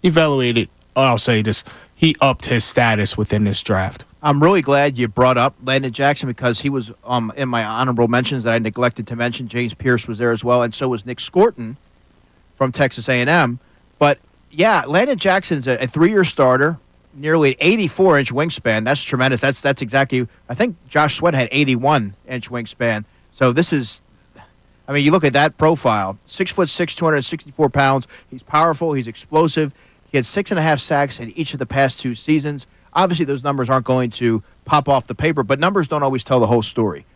evaluated, I'll say this, he upped his status within this draft. I'm really glad you brought up Landon Jackson because he was in my honorable mentions that I neglected to mention. James Pierce was there as well, and so was Nick Scorton from Texas A&M. But, yeah, Landon Jackson's a 3-year starter, nearly an 84-inch wingspan. That's tremendous. That's exactly – I think Josh Sweat had 81-inch wingspan. So this is – you look at that profile, 6'6", 264 pounds. He's powerful. He's explosive. He had 6.5 sacks in each of the past 2 seasons. Obviously, those numbers aren't going to pop off the paper, but numbers don't always tell the whole story.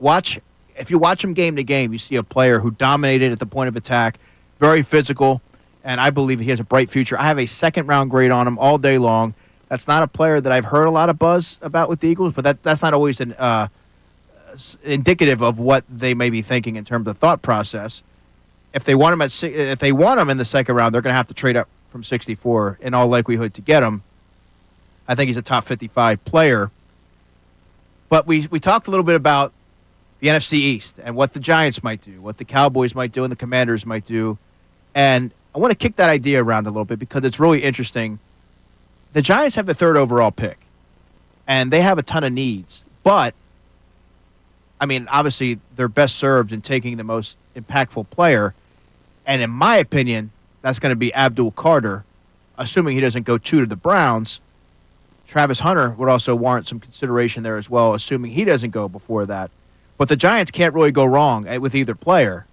If you watch him game to game, you see a player who dominated at the point of attack, very physical, and I believe he has a bright future. I have a second-round grade on him all day long. That's not a player that I've heard a lot of buzz about with the Eagles, but that's not always indicative of what they may be thinking in terms of thought process. If they want him in the second round, they're going to have to trade up from 64 in all likelihood to get him. I think he's a top 55 player. But we talked a little bit about the NFC East and what the Giants might do, what the Cowboys might do, and the Commanders might do. And I want to kick that idea around a little bit because it's really interesting. The Giants have the 3rd overall pick, and they have a ton of needs. But, obviously, they're best served in taking the most impactful player. And in my opinion, that's going to be Abdul Carter, assuming he doesn't go 2 to the Browns. Travis Hunter would also warrant some consideration there as well, assuming he doesn't go before that. But the Giants can't really go wrong with either player.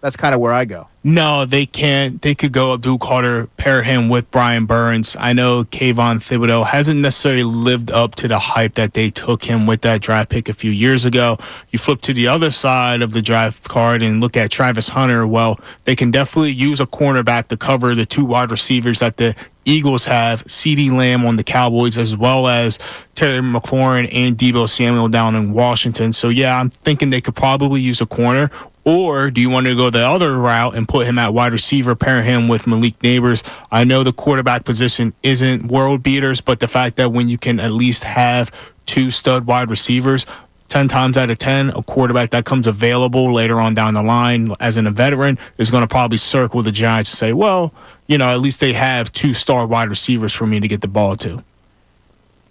That's kind of where I go. No, they can't. They could go Abdul Carter, pair him with Brian Burns. I know Kayvon Thibodeau hasn't necessarily lived up to the hype that they took him with that draft pick a few years ago. You flip to the other side of the draft card and look at Travis Hunter. Well, they can definitely use a cornerback to cover the 2 wide receivers that the Eagles have, CeeDee Lamb on the Cowboys, as well as Terry McLaurin and Deebo Samuel down in Washington. So, yeah, I'm thinking they could probably use a corner. Or do you want to go the other route and put him at wide receiver, pair him with Malik Neighbors? I know the quarterback position isn't world beaters, but the fact that when you can at least have 2 stud wide receivers, 10 times out of 10, a quarterback that comes available later on down the line as a veteran is going to probably circle the Giants and say, well, at least they have 2 star wide receivers for me to get the ball to.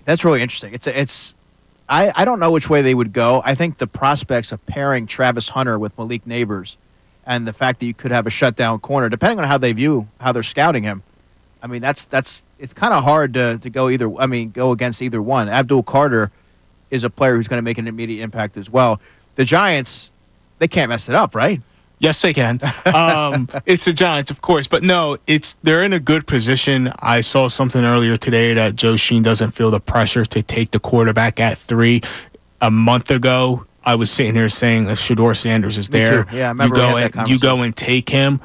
That's really interesting. I don't know which way they would go. I think the prospects of pairing Travis Hunter with Malik Neighbors and the fact that you could have a shutdown corner, depending on how they're scouting him, it's kind of hard to go against either one. Abdul Carter is a player who's going to make an immediate impact as well. The Giants, they can't mess it up, right? Yes, they can. It's the Giants, of course. But no, they're in a good position. I saw something earlier today that Joe Sheen doesn't feel the pressure to take the quarterback at 3. A month ago, I was sitting here saying if Shedeur Sanders is there, too. Yeah, I remember we had that you go and take him.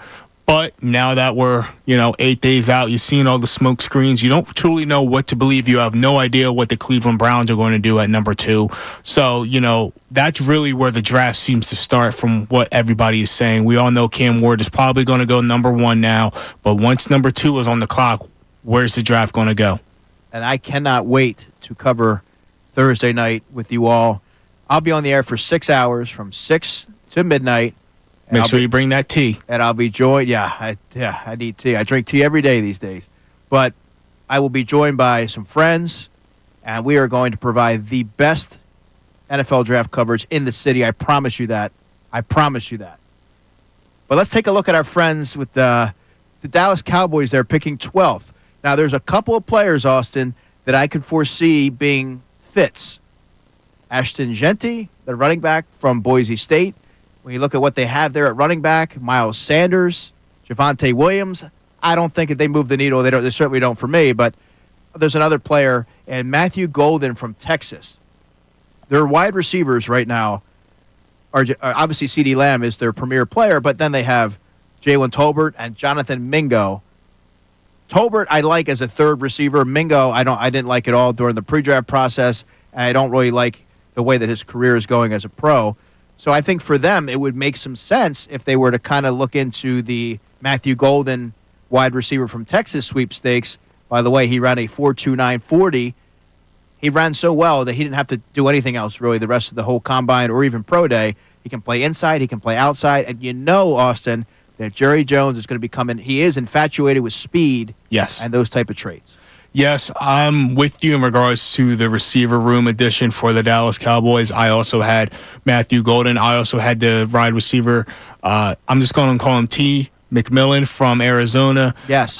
But now that we're, 8 days out, you've seen all the smoke screens. You don't truly know what to believe. You have no idea what the Cleveland Browns are going to do at number 2. So, that's really where the draft seems to start from what everybody is saying. We all know Cam Ward is probably going to go number 1 now. But once number 2 is on the clock, where's the draft going to go? And I cannot wait to cover Thursday night with you all. I'll be on the air for 6 hours from 6 to midnight. Make sure you bring that tea. And I'll be joined. I need tea. I drink tea every day these days. But I will be joined by some friends, and we are going to provide the best NFL draft coverage in the city. I promise you that. But let's take a look at our friends with the Dallas Cowboys. They're picking 12th. Now, there's a couple of players, Austin, that I could foresee being fits. Ashton Genty, the running back from Boise State. When you look at what they have there at running back, Miles Sanders, Javonte Williams, I don't think that they move the needle. They certainly don't for me, but there's another player, and Matthew Golden from Texas. Their wide receivers right now are obviously CeeDee Lamb is their premier player, but then they have Jalen Tolbert and Jonathan Mingo. Tolbert I like as a third receiver. Mingo I didn't like at all during the pre-draft process, and I don't really like the way that his career is going as a pro. So I think for them, it would make some sense if they were to kind of look into the Matthew Golden wide receiver from Texas sweepstakes. By the way, he ran a 4.29 40. He ran so well that he didn't have to do anything else really the rest of the whole combine or even pro day. He can play inside. He can play outside. And Austin, that Jerry Jones is going to be coming. He is infatuated with speed and those type of traits. Yes, I'm with you in regards to the receiver room addition for the Dallas Cowboys. I also had Matthew Golden. I also had the wide receiver. I'm just going to call him T. McMillan from Arizona. Yes.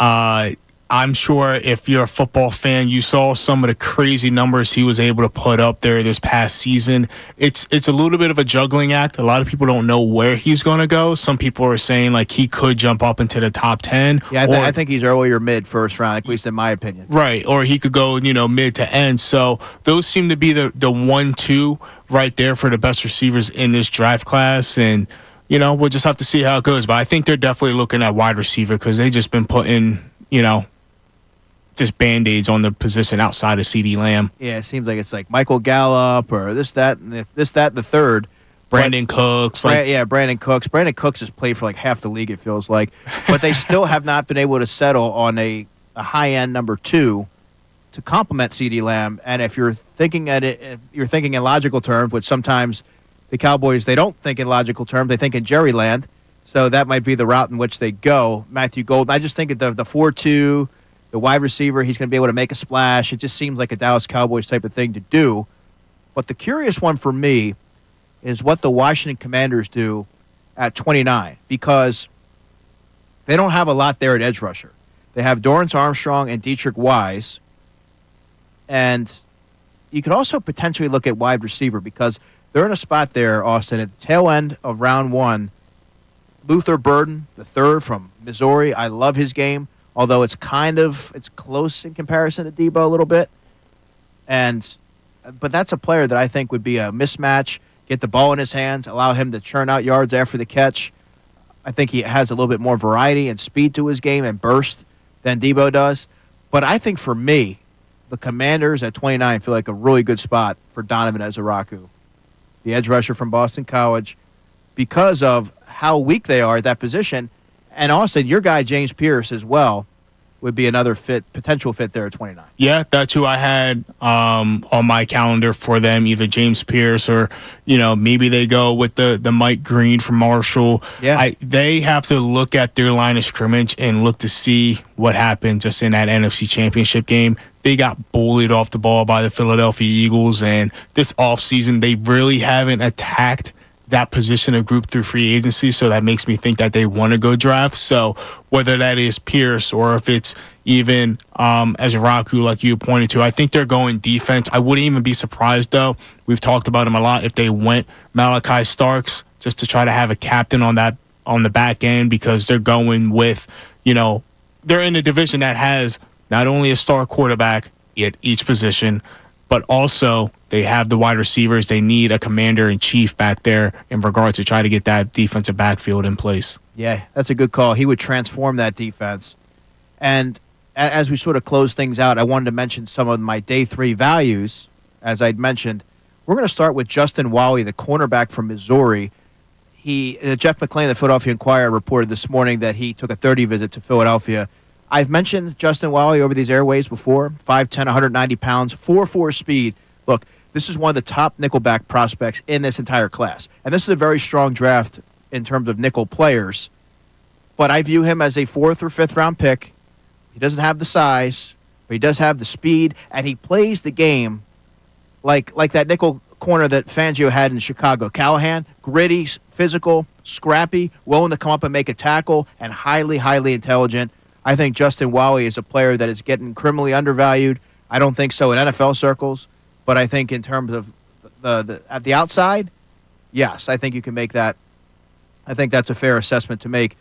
I'm sure if you're a football fan, you saw some of the crazy numbers he was able to put up there this past season. It's a little bit of a juggling act. A lot of people don't know where he's going to go. Some people are saying like he could jump up into the top 10. Yeah, I think he's early or mid first round, at least in my opinion. Right, or he could go, mid to end. So those seem to be the 1-2 right there for the best receivers in this draft class. And, we'll just have to see how it goes. But I think they're definitely looking at wide receiver because they've just been putting, just Band-Aids on the position outside of CeeDee Lamb. Yeah, it seems like it's like Michael Gallup or this, that, and the third. Brandon Cooks. Brandon Cooks. Brandon Cooks has played for like half the league, it feels like. But they still have not been able to settle on a high-end number 2 to complement CeeDee Lamb. And if you're thinking you're thinking in logical terms, which sometimes the Cowboys, they don't think in logical terms. They think in Jerryland. So that might be the route in which they go. Matthew Golden, I just think of the 4-2, the wide receiver, he's going to be able to make a splash. It just seems like a Dallas Cowboys type of thing to do. But the curious one for me is what the Washington Commanders do at 29, because they don't have a lot there at edge rusher. They have Dorrance Armstrong and Dietrich Wise. And you could also potentially look at wide receiver because they're in a spot there, Austin, at the tail end of round 1. Luther Burden, the third from Missouri. I love his game. Although it's close in comparison to Debo a little bit. But that's a player that I think would be a mismatch, get the ball in his hands, allow him to churn out yards after the catch. I think he has a little bit more variety and speed to his game and burst than Debo does. But I think for me, the Commanders at 29 feel like a really good spot for Donovan Ezeraku, the edge rusher from Boston College, because of how weak they are at that position. And Austin, your guy James Pierce as well would be another potential fit there at 29. Yeah, that's who I had on my calendar for them, either James Pierce or, maybe they go with the Mike Green from Marshall. Yeah. They have to look at their line of scrimmage and look to see what happened just in that NFC Championship game. They got bullied off the ball by the Philadelphia Eagles, and this offseason they really haven't attacked that position of group through free agency, so that makes me think that they want to go draft. So whether that is Pierce or if it's even Ezeraku, like you pointed to, I think they're going defense. I wouldn't even be surprised, though. We've talked about him a lot. If they went Malachi Starks just to try to have a captain on the back end, because they're going with, they're in a division that has not only a star quarterback at each position, but also they have the wide receivers. They need a commander-in-chief back there in regards to try to get that defensive backfield in place. Yeah, that's a good call. He would transform that defense. And as we sort of close things out, I wanted to mention some of my day 3 values. As I'd mentioned, we're going to start with Justin Wally, the cornerback from Missouri. Jeff McClain, the Philadelphia Inquirer, reported this morning that he took a 30 visit to Philadelphia. I've mentioned Justin Wally over these airways before, 5'10", 190 pounds, 4.4 speed. Look, this is one of the top nickelback prospects in this entire class. And this is a very strong draft in terms of nickel players. But I view him as a 4th or 5th round pick. He doesn't have the size, but he does have the speed, and he plays the game like that nickel corner that Fangio had in Chicago. Callahan, gritty, physical, scrappy, willing to come up and make a tackle, and highly, highly intelligent. I think Justin Wally is a player that is getting criminally undervalued. I don't think so in NFL circles, but I think in terms of the at the outside, yes, I think you can make that. I think that's a fair assessment to make.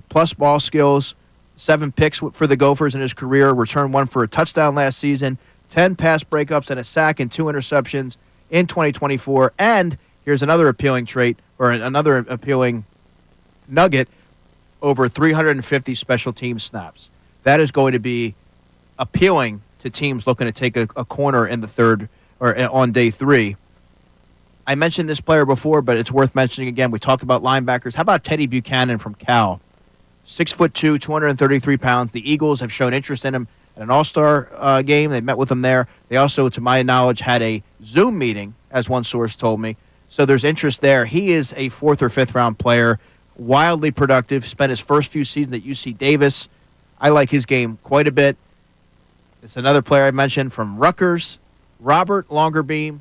Plus ball skills, 7 picks for the Gophers in his career, returned 1 for a touchdown last season, 10 pass breakups and a sack and 2 interceptions in 2024. And here's another appealing trait, or another appealing nugget, over 350 special team snaps. That is going to be appealing to teams looking to take a corner in the third or on day 3. I mentioned this player before, but it's worth mentioning again. We talked about linebackers. How about Teddy Buchanan from Cal? 6'2", 233 pounds. The Eagles have shown interest in him at an all-star game. They met with him there. They also, to my knowledge, had a Zoom meeting, as one source told me. So there's interest there. He is a 4th or 5th round player, wildly productive, spent his first few seasons at UC Davis. I like his game quite a bit. It's another player I mentioned from Rutgers, Robert Longerbeam,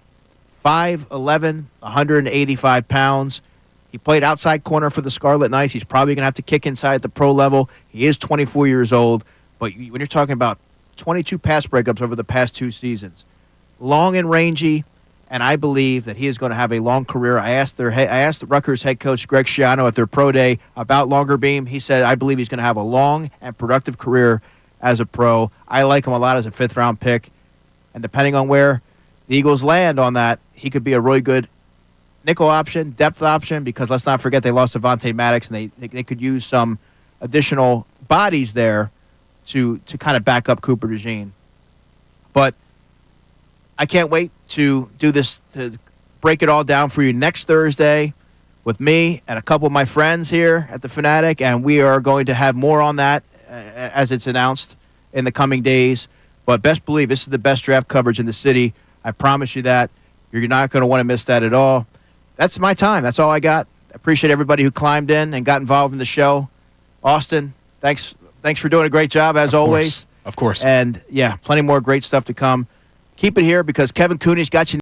5'11", 185 pounds. He played outside corner for the Scarlet Knights. He's probably going to have to kick inside at the pro level. He is 24 years old, but when you're talking about 22 pass breakups over the past 2 seasons, long and rangy, and I believe that he is going to have a long career. I asked the Rutgers head coach, Greg Schiano, at their pro day about Longerbeam. He said, I believe he's going to have a long and productive career as a pro. I like him a lot as a 5th round pick, and depending on where the Eagles land on that, he could be a really good nickel option, depth option, because let's not forget they lost Avonte Maddox, and they could use some additional bodies there to kind of back up Cooper DeJean. But I can't wait to do this, to break it all down for you next Thursday with me and a couple of my friends here at the Fanatic, and we are going to have more on that as it's announced in the coming days. But best believe this is the best draft coverage in the city. I promise you that. You're not going to want to miss that at all. That's my time. That's all I got. I appreciate everybody who climbed in and got involved in the show. Austin, thanks for doing a great job, as always. Of course. And, yeah, plenty more great stuff to come. Keep it here because Kevin Cooney's got you